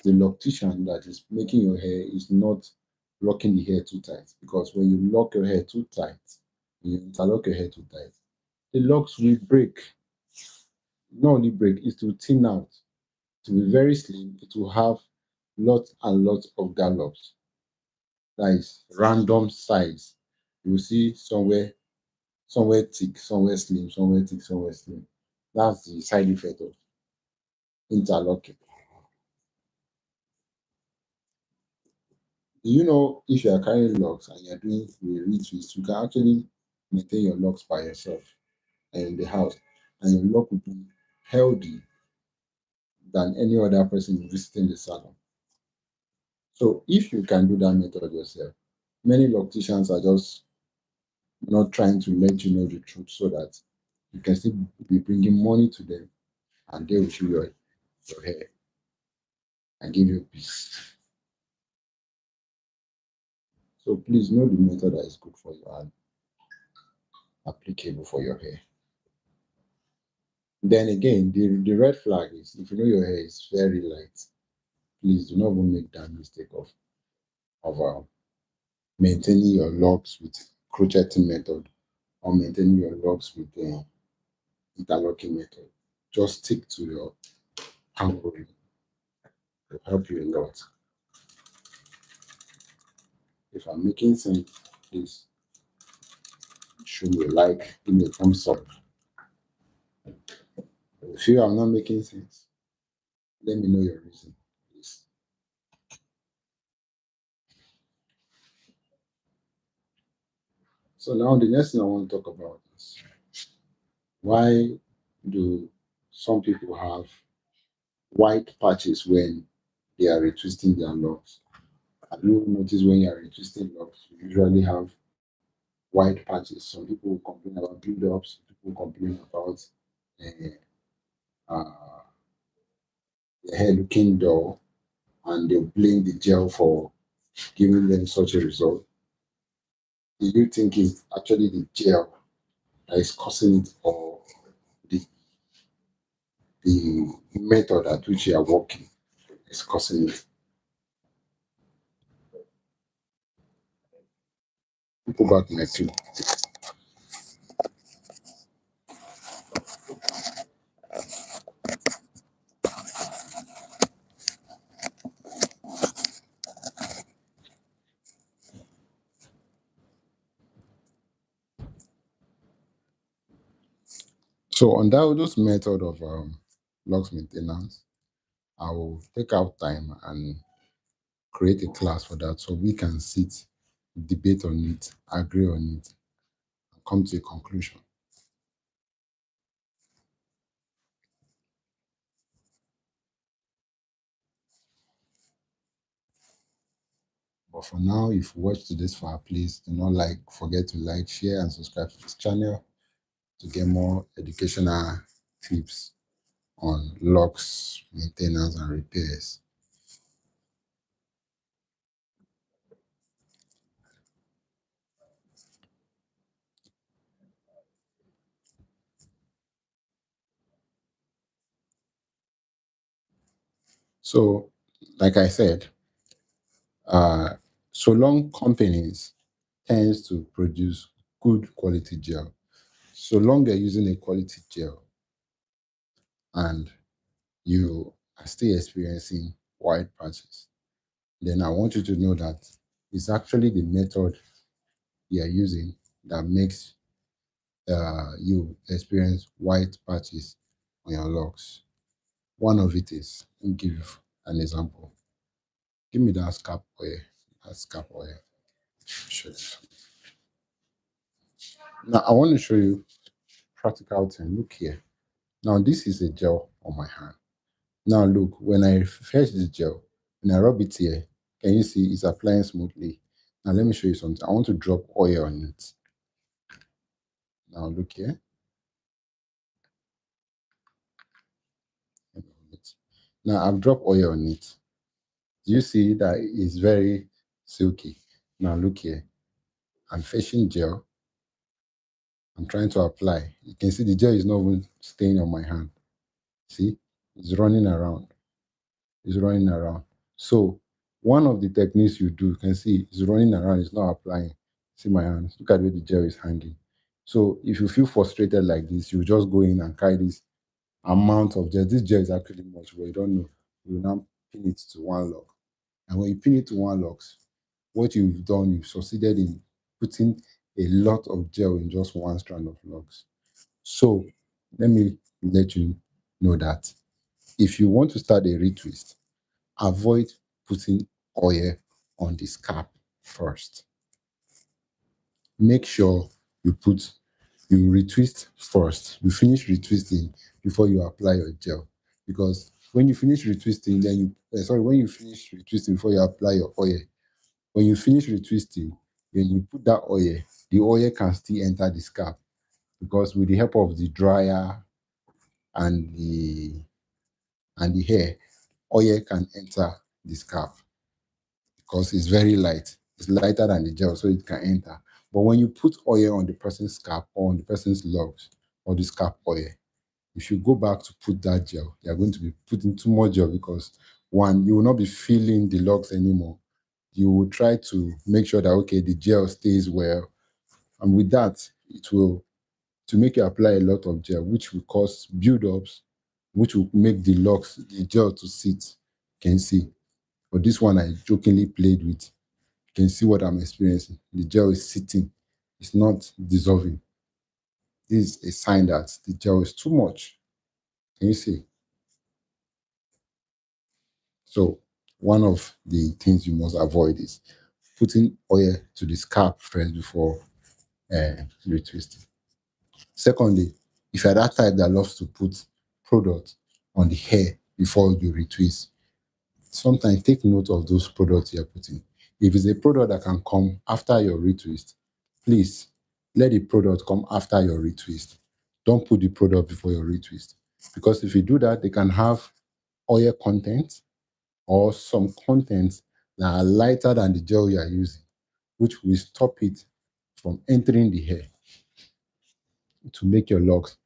the loctician that is making your hair is not locking the hair too tight. Because when you lock your hair too tight, you interlock your hair too tight, the locks will break. Not only break, it will thin out. It will be very slim. It will have lots and lots of gallops. That is random size. You will see somewhere thick, somewhere slim, somewhere thick, somewhere slim. That's the side effect of interlocking. Do you know if you are carrying locks and you're doing a retwist, you can actually maintain your locks by yourself and in the house, and your lock will be healthy than any other person visiting the salon. So if you can do that method yourself, many locticians are just not trying to let you know the truth so that you can still be bringing money to them and they will show your hair and give you peace. So please know the method that is good for you and applicable for your hair. Then again, the red flag is if you know your hair is very light, please do not even make that mistake of maintaining your locks with crocheting method or maintaining your locks with the interlocking method. Just stick to your hand rolling. It will help you a lot. If I'm making sense, please show me a like, give me a thumbs up. If you are not making sense, let me know your reason, please. So now the next thing I want to talk about is why do some people have white patches when they are retwisting their locks? Have you noticed when you are retwisting locks, you usually have white patches? Some people complain about build-ups, people complain about uh, the hair looking dull, and they'll blame the gel for giving them such a result. Do you think it's actually the gel that is causing it, or the, the method at which you are working is causing it? Go back next week. So on those method of locks maintenance, I will take out time and create a class for that so we can sit, debate on it, agree on it, and come to a conclusion. But for now, if you watched this far, please do not forget to like, share, and subscribe to this channel to get more educational tips on locks, maintenance, and repairs. So, like I said, uh, so long companies tends to produce good quality gel. So long you're using a quality gel and you are still experiencing white patches, then I want you to know that it's actually the method you are using that makes you experience white patches on your locks. One of it is, let me give you an example. Give me that scalp oil. That scalp oil. Show you. Now I want to show you practical thing. Look here. Now this is a gel on my hand. Now look, when I fetch this gel, when I rub it here, can you see it's applying smoothly? Now let me show you something. I want to drop oil on it. Now look here. Now I've dropped oil on it. Do you see that it's very silky? Now look here. I'm fetching gel. I'm trying to apply. You can see the gel is not even staying on my hand. See, it's running around. It's running around. So one of the techniques you do, you can see it's running around, it's not applying. See my hands. Look at where the gel is hanging. So if you feel frustrated like this, you just go in and carry this amount of gel. This gel is actually much, but you don't know. You now pin it to one lock. And when you pin it to one lock, what you've done, you've succeeded in putting a lot of gel in just one strand of locks. So let me let you know that if you want to start a retwist, avoid putting oil on the scalp first. Make sure you retwist first. You finish retwisting before you apply your gel. Because when you finish retwisting, when you finish retwisting before you apply your oil, when you finish retwisting, then you put that oil, the oil can still enter the scalp. Because with the help of the dryer and the hair, oil can enter the scalp because it's very light. It's lighter than the gel, so it can enter. But when you put oil on the person's scalp or on the person's locks or the scalp oil, if you go back to put that gel, you are going to be putting too much gel because one, you will not be feeling the locks anymore. You will try to make sure that okay, the gel stays well. And with that, it will to make you apply a lot of gel, which will cause build-ups, which will make the locks, the gel to sit. You can see. But this one I jokingly played with. You can see what I'm experiencing. The gel is sitting. It's not dissolving. This is a sign that the gel is too much. Can you see? So one of the things you must avoid is putting oil to the scalp first before retwisting. Secondly, if you're that type that loves to put product on the hair before you retwist, sometimes take note of those products you're putting. If it's a product that can come after your retwist, please let the product come after your retwist. Don't put the product before your retwist. Because if you do that, they can have oil content or some contents that are lighter than the gel you are using, which will stop it from entering the hair to make your locks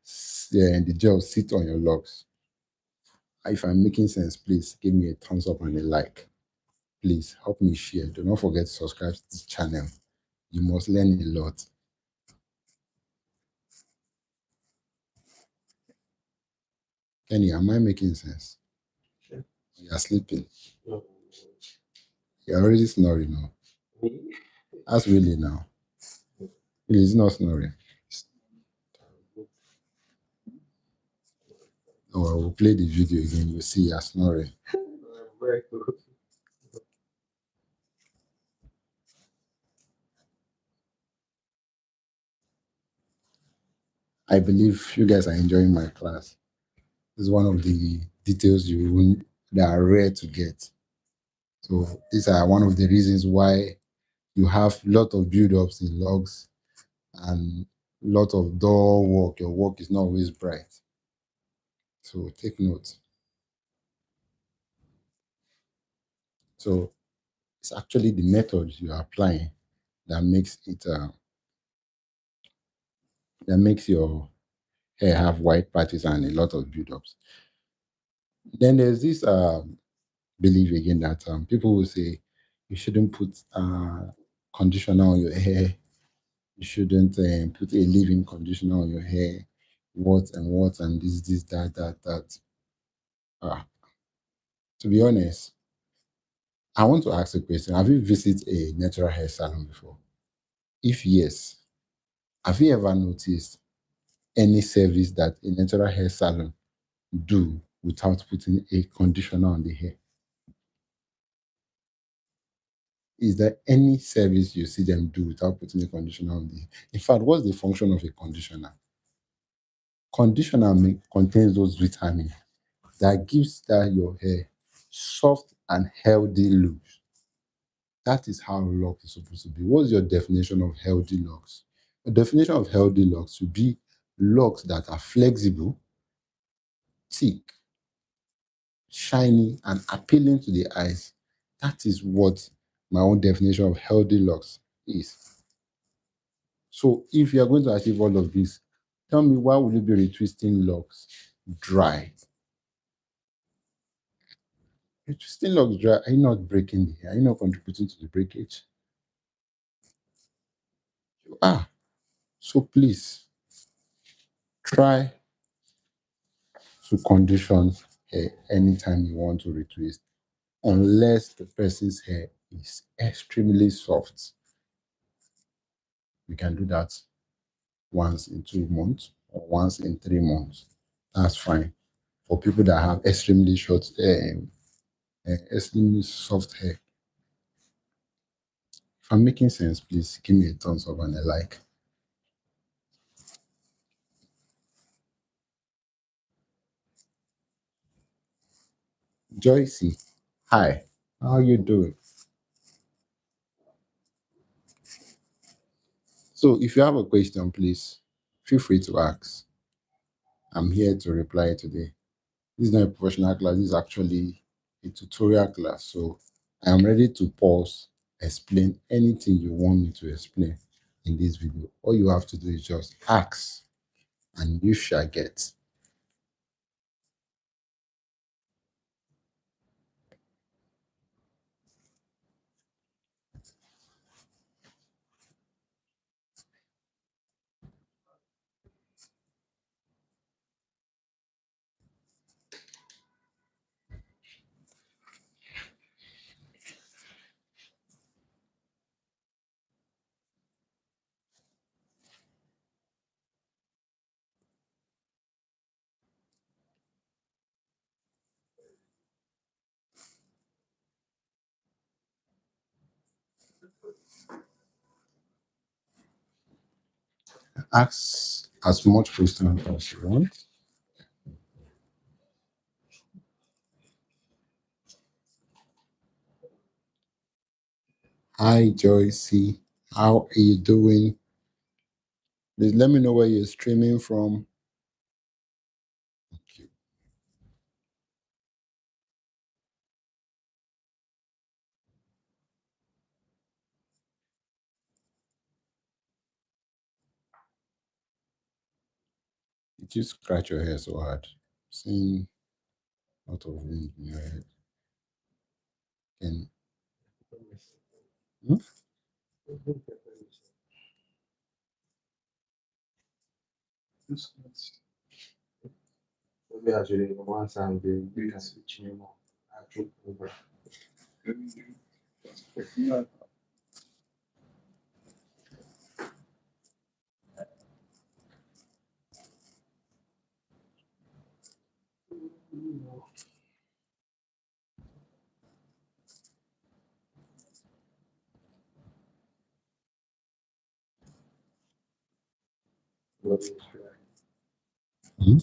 and the gel sit on your locks. If I'm making sense, please give me a thumbs up and a like. Please help me share. Do not forget to subscribe to this channel. You must learn a lot. Kenny, am I making sense? You're sleeping. You're already snoring now. That's really now. Really, it's not snoring. Oh, I will play the video again. You'll see you're snoring. I believe you guys are enjoying my class. This is one of the details that are rare to get. So these are one of the reasons why you have a lot of build-ups in logs and a lot of door work. Your work is not always bright. So take note. So it's actually the method you are applying that makes it that makes your hair have white patches and a lot of build-ups. Then there's this belief again that people will say you shouldn't put conditioner on your hair. You shouldn't put a leave-in conditioner on your hair. What and this, that. Uh, to be honest, I want to ask a question. Have you visited a natural hair salon before? If yes, have you ever noticed any service that a natural hair salon do without putting a conditioner on the hair? Is there any service you see them do without putting a conditioner on the hair? In fact, what's the function of a conditioner? Conditioner contains those vitamins that gives that your hair soft and healthy looks. That is how locks is supposed to be. What's your definition of healthy locks? The definition of healthy locks should be locks that are flexible, thick, shiny, and appealing to the eyes. That is what my own definition of healthy locks is. So if you are going to achieve all of this, tell me why would you be retwisting locks dry? Retwisting locks dry, are you not breaking the hair? Are you not contributing to the breakage? You are. So please try to condition hair anytime you want to retwist, unless the person's hair is extremely soft. You can do that once in 2 months or once in 3 months. That's fine. for people that have extremely short, extremely soft hair. If I'm making sense, please give me a thumbs up and a like. Joycey, hi, how are you doing? So if you have a question, please feel free to ask. I'm here to reply today. This is not a professional class, this is actually a tutorial class. So I am ready to pause, explain anything you want me to explain in this video. All you have to do is just ask and you shall get. Ask as much questions as you want. Hi Joycey, how are you doing? Please let me know where you're streaming from. Thank you. Did you scratch your hair so hard? Seeing a lot of wind in your head. And hmm? Hmm?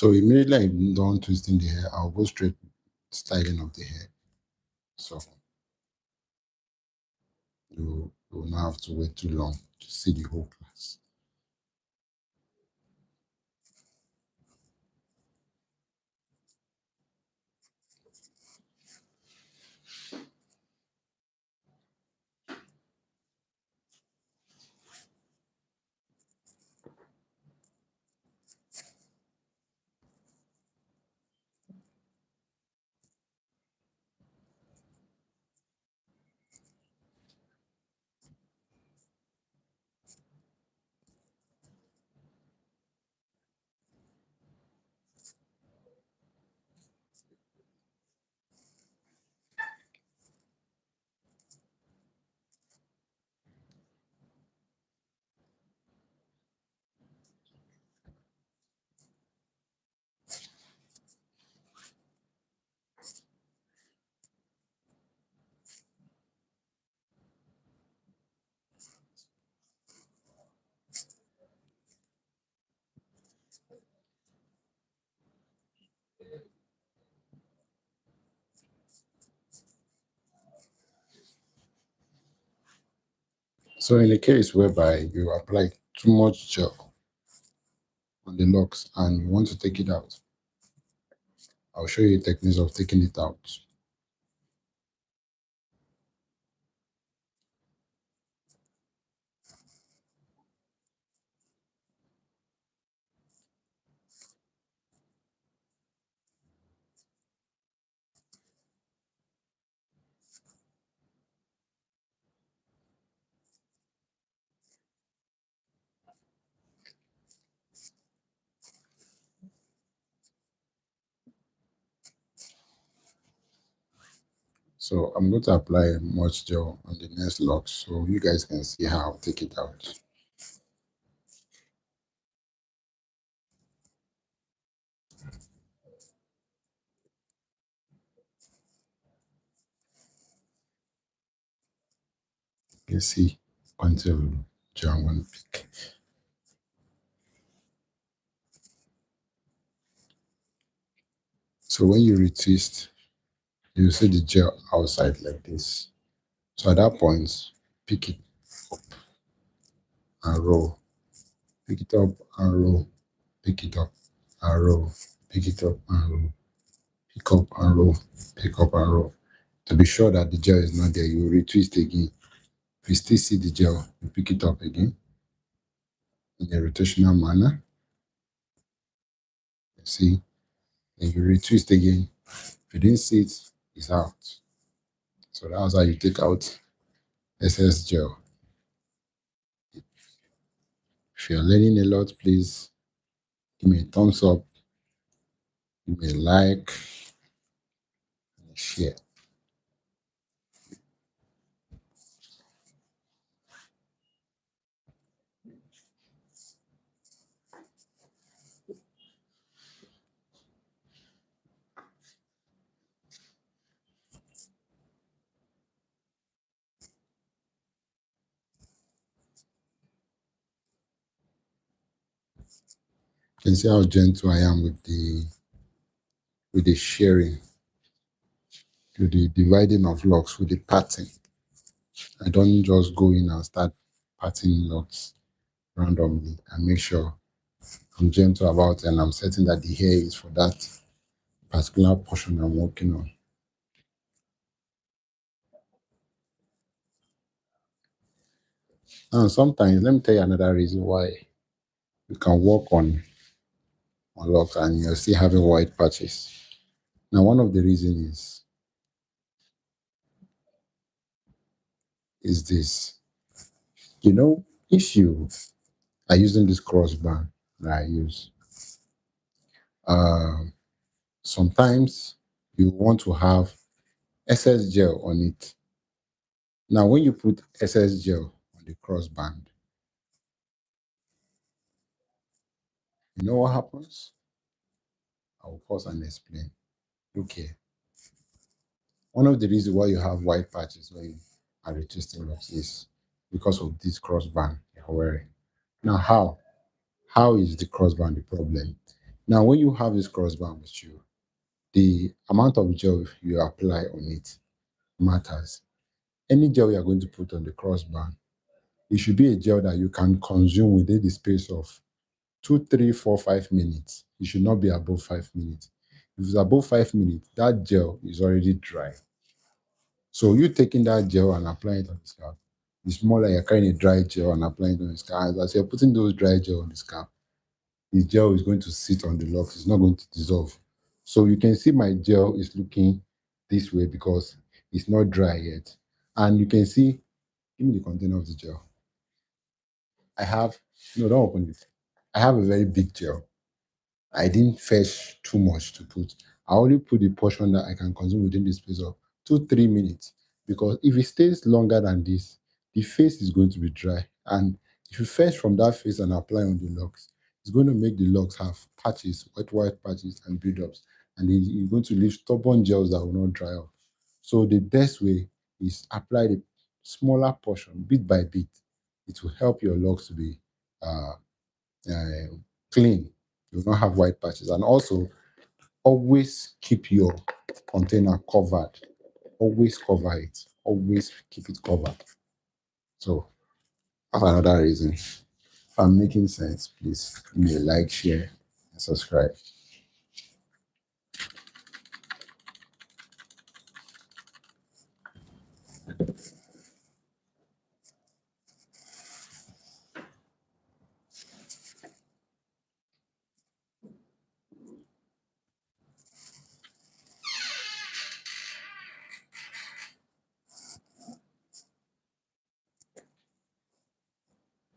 So immediately I'm done twisting the hair, I'll go straight styling of the hair. So you will not have to wait too long to see the whole class. So in a case whereby you apply too much gel on the locks and you want to take it out, I'll show you techniques of taking it out. So I'm going to apply much gel on the next lock so you guys can see how I'll take it out. You can see until gel one pick. So when you retwist, you see the gel outside like this. So at that point, pick it up and roll. Pick it up and roll. Pick it up and roll. Pick it up and roll. Pick up and roll. Pick up and roll. To be sure that the gel is not there, you retwist again. If you still see the gel, you pick it up again in a rotational manner. You see, then you retwist again. If you didn't see it, it's out. So that's how you take out excess gel. If you're learning a lot, please give me a thumbs up, give me a like, and a share. You can see how gentle I am with the sharing, with the dividing of locks, with the parting. I don't just go in and start parting locks randomly. I make sure I'm gentle about it and I'm certain that the hair is for that particular portion I'm working on. And sometimes, let me tell you another reason why you can work on locks and you're still having white patches. Now, one of the reasons is this. You know, if you are using this crossband that I use, um, sometimes you want to have excess gel on it. Now, when you put excess gel on the crossband, you know what happens? I will pause and explain. Okay. One of the reasons why you have white patches when you are retwisting locks is because of this crossband you're wearing. Now, how? How is the crossband the problem? Now, when you have this crossband with you, the amount of gel you apply on it matters. Any gel you're going to put on the crossband, it should be a gel that you can consume within the space of 2, 3, 4, 5 minutes. It should not be above 5 minutes. If it's above 5 minutes, that gel is already dry. So you taking that gel and applying it on the scalp, it's more like you're carrying a dry gel and applying it on the scalp. As you're putting those dry gel on the scalp, the gel is going to sit on the locks. It's not going to dissolve. So you can see my gel is looking this way because it's not dry yet. And you can see, give me the container of the gel. I have, no, don't open it. I have a very big gel. I didn't fetch too much to put. I only put the portion that I can consume within the space of 2, 3 minutes. Because if it stays longer than this, the face is going to be dry. And if you fetch from that face and apply on the locks, it's going to make the locks have patches, white patches and build-ups. And you're going to leave stubborn gels that will not dry off. So the best way is apply the smaller portion bit by bit. It will help your locks to be uh, uh, clean. You will not have white patches. And also, always keep your container covered. Always cover it. Always keep it covered. So have another reason. If I'm making sense, please give me a like, share, and subscribe.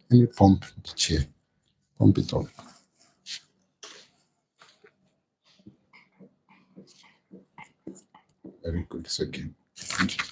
Let me pump the chair, pump it up. Very good. It's okay. Thank you.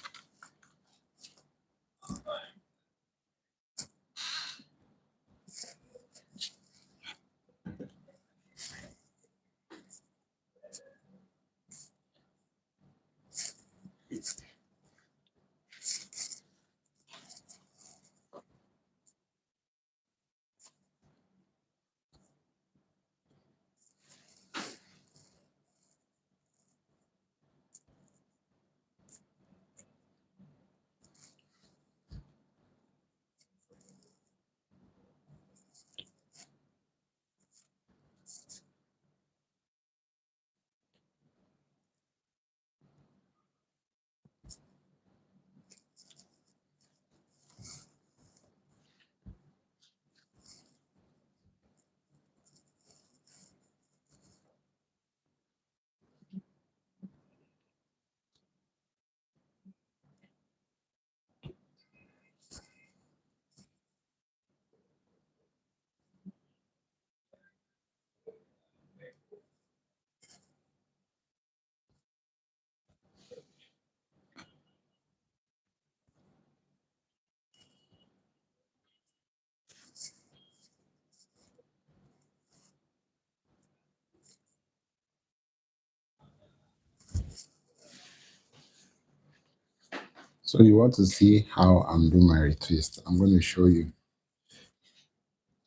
So you want to see how I'm doing my retwist? I'm going to show you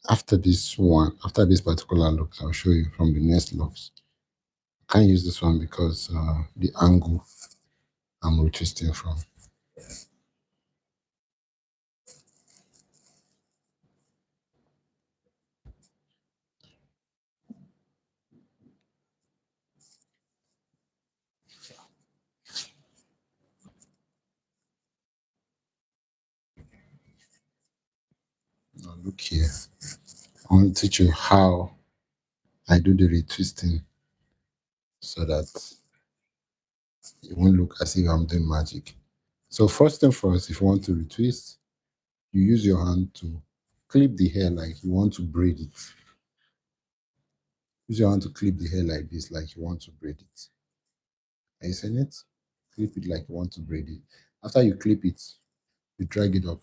after this one. After this particular look, I'll show you from the next looks. I can't use this one because the angle I'm retwisting from. Now look here. I want to teach you how I do the retwisting so that it won't look as if I'm doing magic. So first thing first, if you want to retwist, you use your hand to clip the hair like you want to braid it. Use your hand to clip the hair like this, like you want to braid it. Are you seeing it? Clip it like you want to braid it. After you clip it, you drag it up.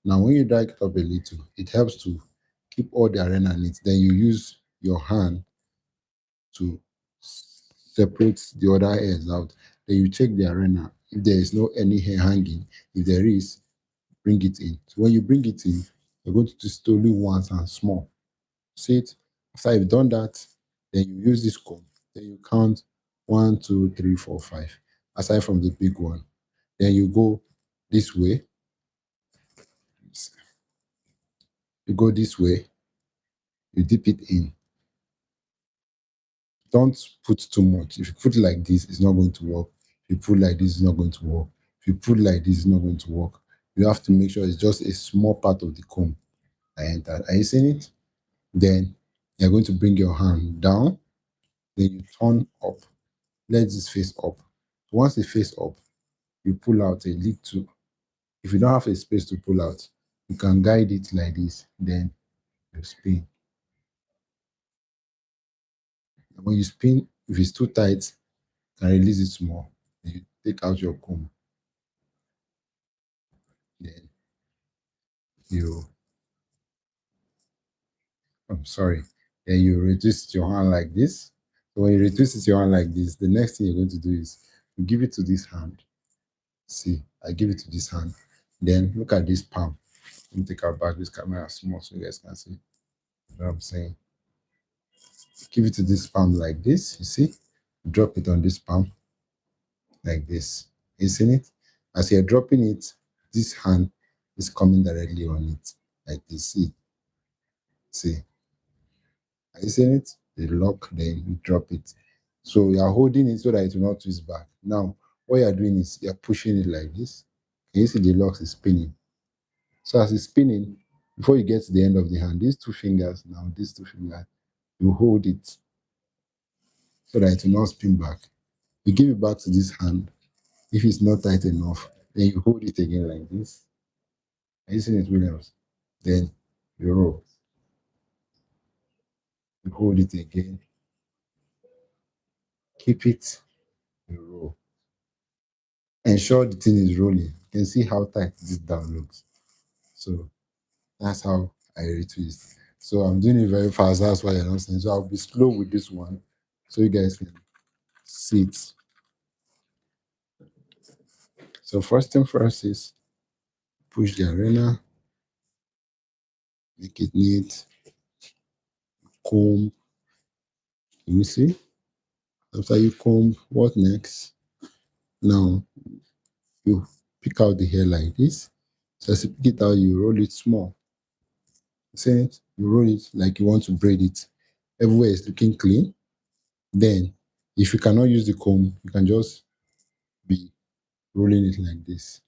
Now, when you drag it up a little, it helps to keep all the arena in it. Then you use your hand to separate the other hairs out. Then you check the arena. If there is no any hair hanging, if there is, bring it in. So when you bring it in, you're going to twist only once and small. See it? After you've done that, then you use this comb. Then you count 1, 2, 3, 4, 5. Aside from the big one. Then you go this way. You go this way. You dip it in. Don't put too much. If you put it like this, it's not going to work. If you put like this, it's not going to work. If you put like this, it's not going to work. You have to make sure it's just a small part of the comb that entered. Are you seeing it? Then you're going to bring your hand down. Then you turn up. Let this face up. Once it face up, you pull out a little. If you don't have a space to pull out, you can guide it like this. Then you spin. And when you spin, if it's too tight, you can release it small. Then you take out your comb. Then you, I'm sorry, then you retwist your hand like this. So when you retwist your hand like this, the next thing you're going to do is you give it to this hand. See, I give it to this hand. Then look at this palm. Let me take out back this camera small so you guys can see what I'm saying. Give it to this palm like this, you see? Drop it on this palm like this. You see it? As you're dropping it, this hand is coming directly on it, like you see. See, are you seeing it? The lock, then you drop it. So you are holding it so that it will not twist back. Now, what you are doing is you are pushing it like this. Can you see the locks is spinning? So as it's spinning, before you get to the end of the hand, these two fingers now, these two fingers, you hold it so that it will not spin back. You give it back to this hand. If it's not tight enough, then you hold it again like this. Are you seeing it, Williams? Then you roll. You hold it again. Keep it. You roll. Ensure the thing is rolling. You can see how tight this down looks. So that's how I retwist. So I'm doing it very fast. That's why you're not seeing. So I'll be slow with this one, so you guys can see it. So first thing first is push the arena, make it neat, comb. Can you see? After you comb, what next? Now you pick out the hair like this. So as you pick it out, you roll it small. See it? You roll it like you want to braid it. Everywhere is looking clean. Then, if you cannot use the comb, you can just be rolling it like this.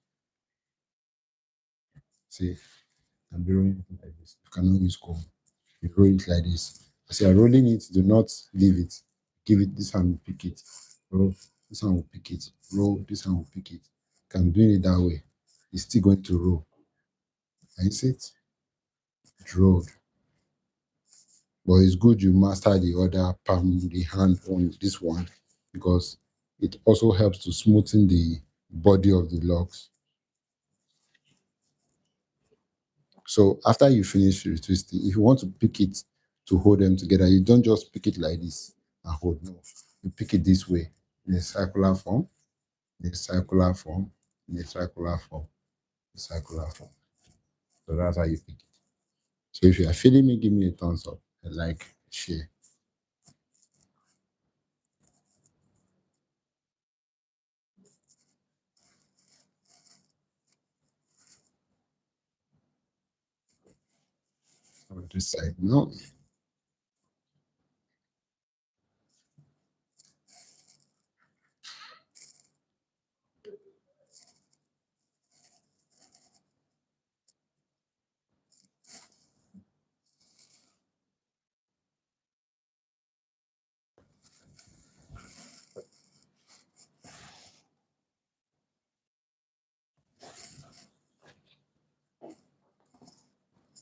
See, I'm rolling it like this. You cannot use comb. You roll it like this. As you are rolling it, do not leave it. Give it this hand will pick it. Roll, this hand will pick it. Roll, this hand will pick it. I'm doing it that way. It's still going to roll. I see it. It rolled. But it's good you master the other palm, the hand on this one, because it also helps to smoothen the body of the locks. So after you finish retwisting, if you want to pick it to hold them together, you don't just pick it like this and hold. No, you pick it this way in a circular form, in a circular form, in a circular form, a circular form. So that's how you pick it. So if you are feeling me, give me a thumbs up, a like, share. On this side, no.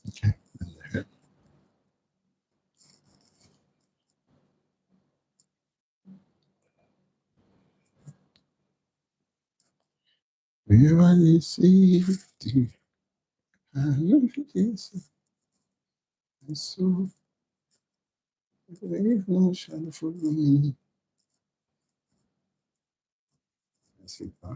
Okay. Everybody see the so if no shall follow me. That's it, huh?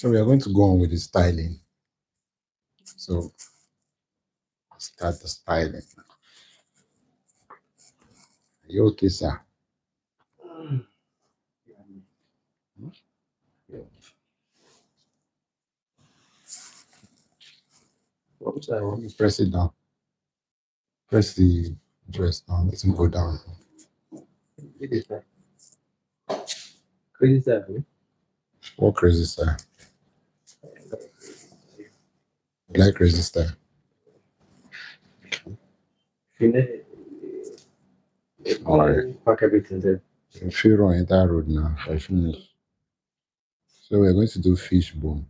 So we are going to go on with the styling. So start the styling. Are you okay, sir? Let me press it down. Press the dress down. Let it go down. Crazy stuff. What crazy style? You like crazy style? All right. Pack everything there. If you run entire road now, I finish. So we're going to do fishbone.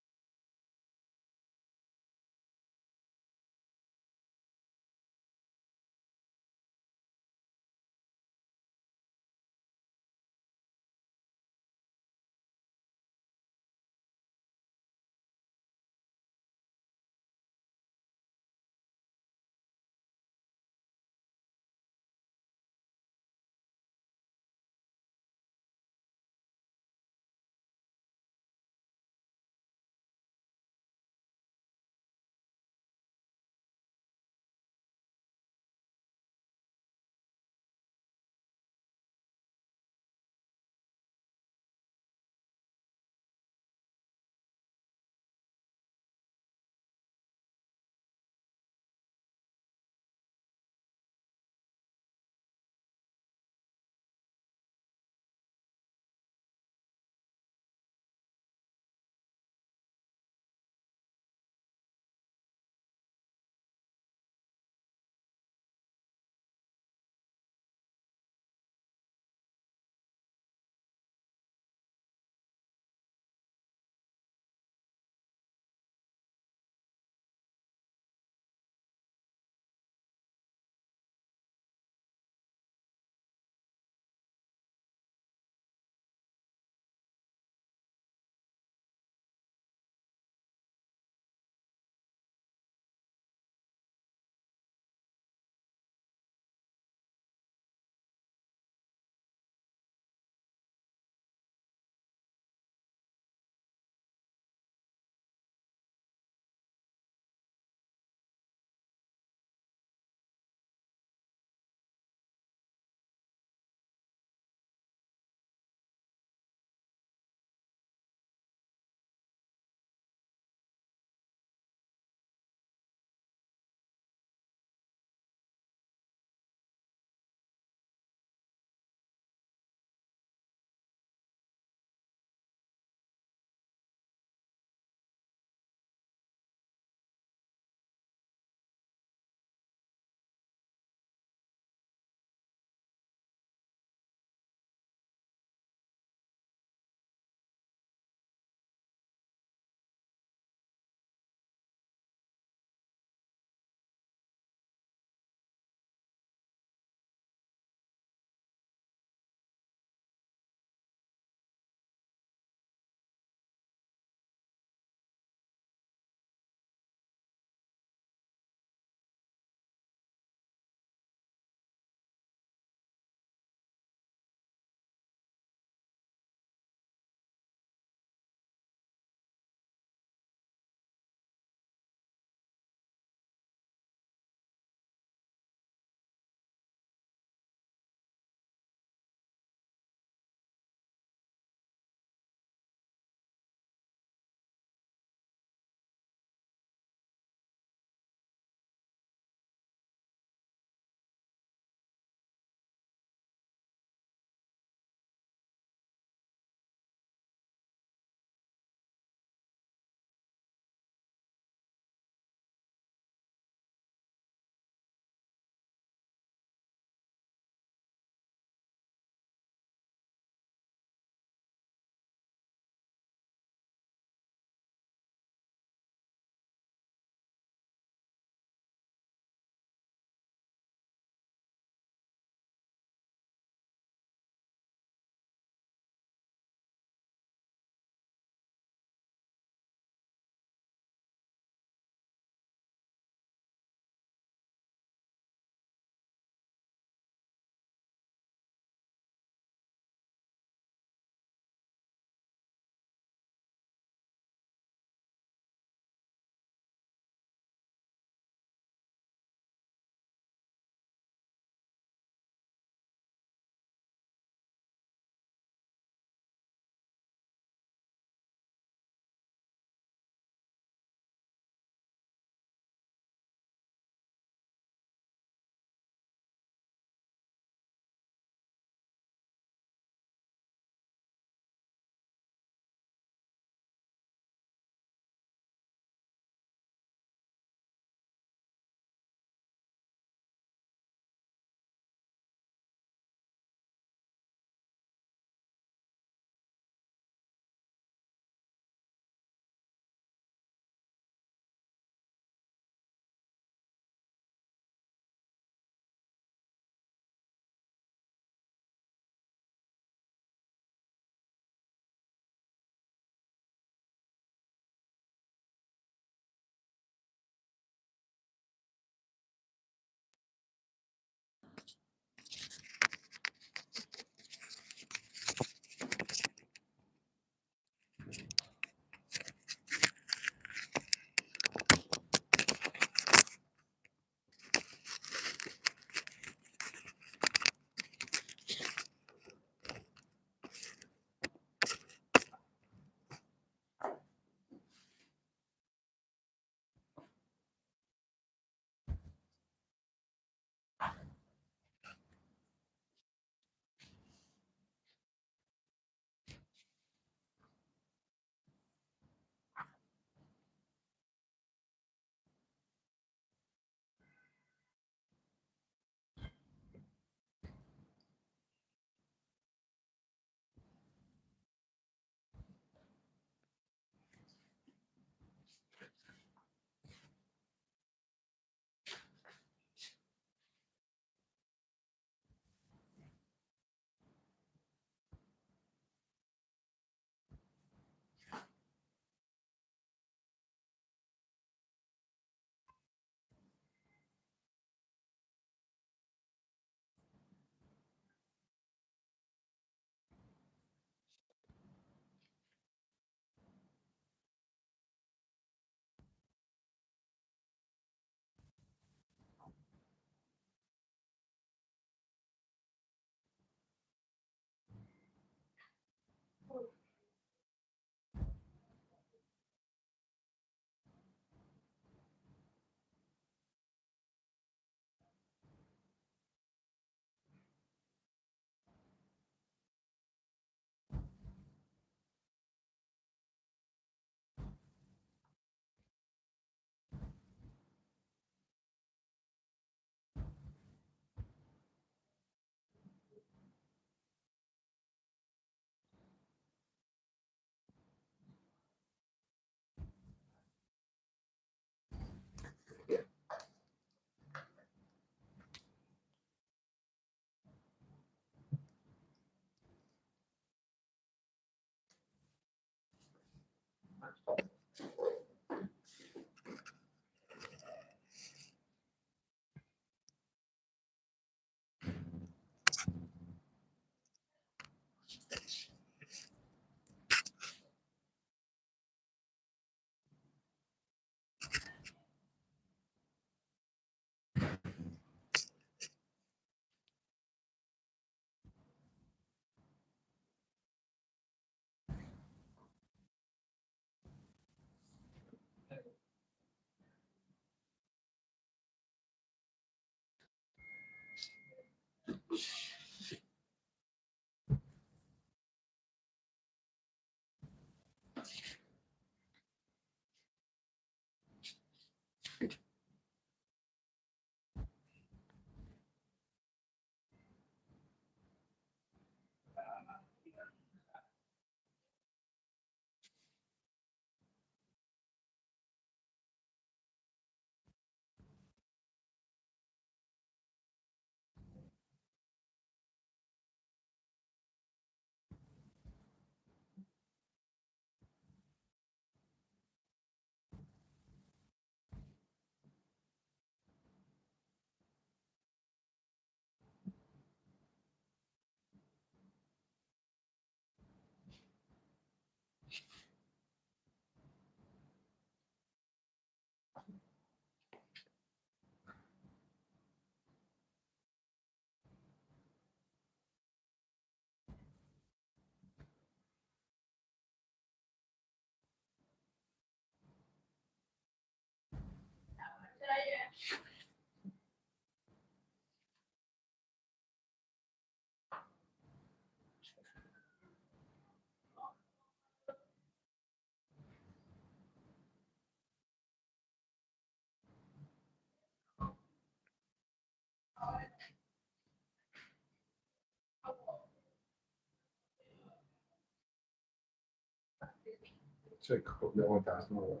Check that 1,000.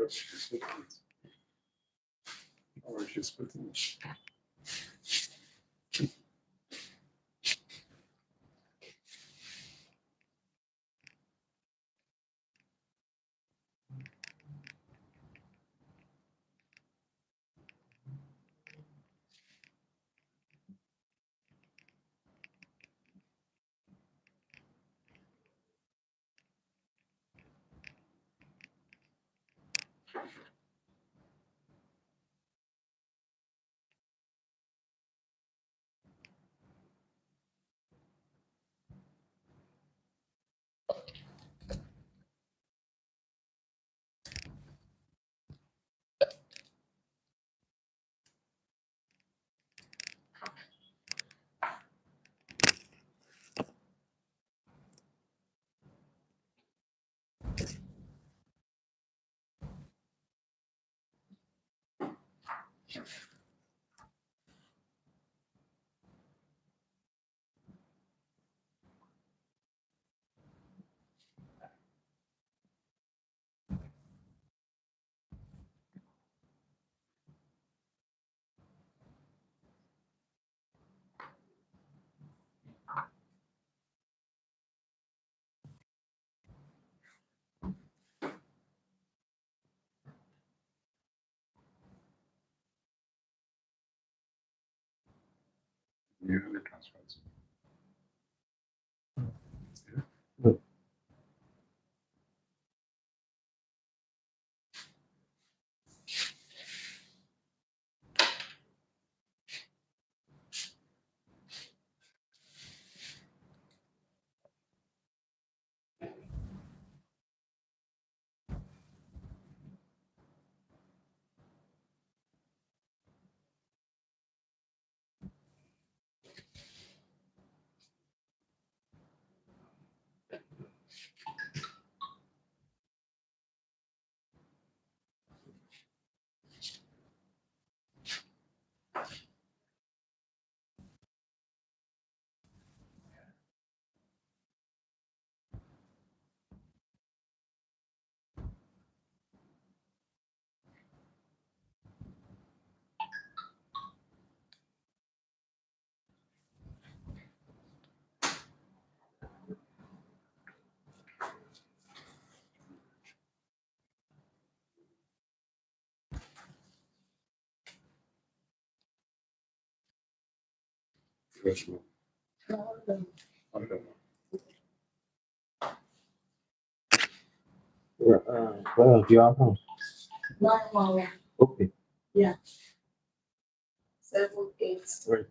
Or she's putting it. You have the transparency. Yeah. Fresh one. I don't know. Well, do you have one? Normal, Okay. yeah. 7, 8, Right.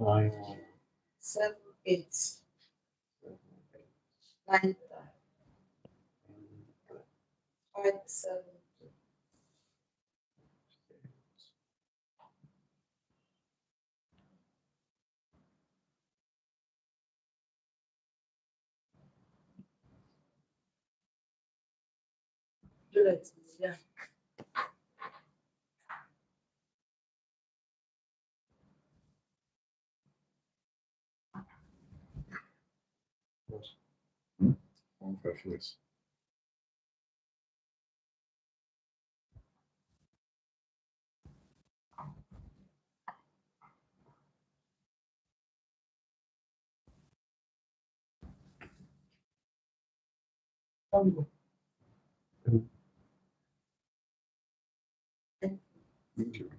I, 7, 8, 9, 5, 7. Do that, yeah. One fresh face. Thank you.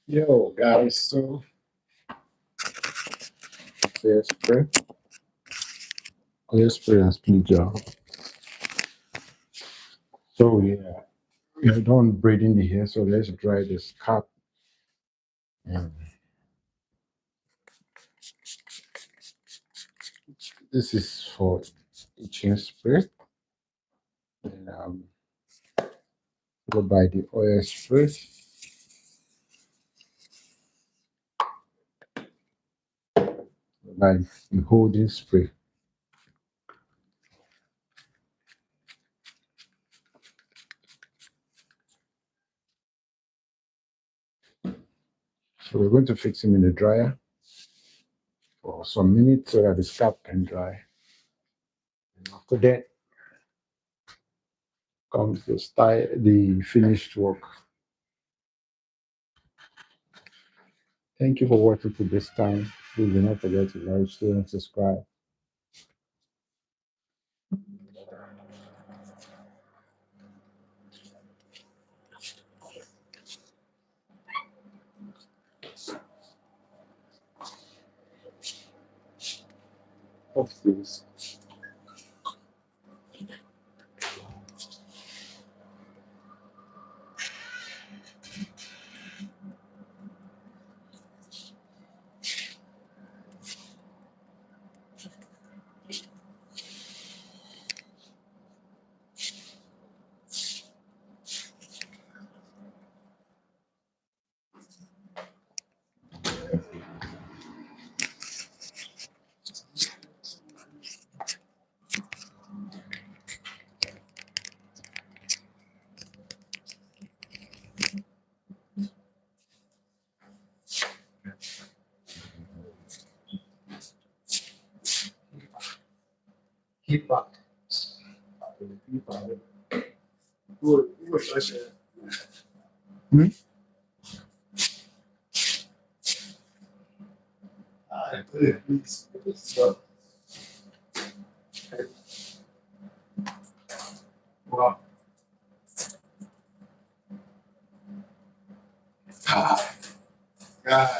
Yo, guys, so clear spray. Clear spray and split job. So yeah, we are done braiding the hair, so let's dry the scalp. And this is for itching spray. And followed by the oil spray. By the holding spray. So we're going to fix him in the dryer for some minutes so that the scalp can dry. And after that comes the finished work. Thank you for watching to this time. Please do not forget to like, share, and subscribe. Please. Keep up. Who was I saying? Please. Wow. God.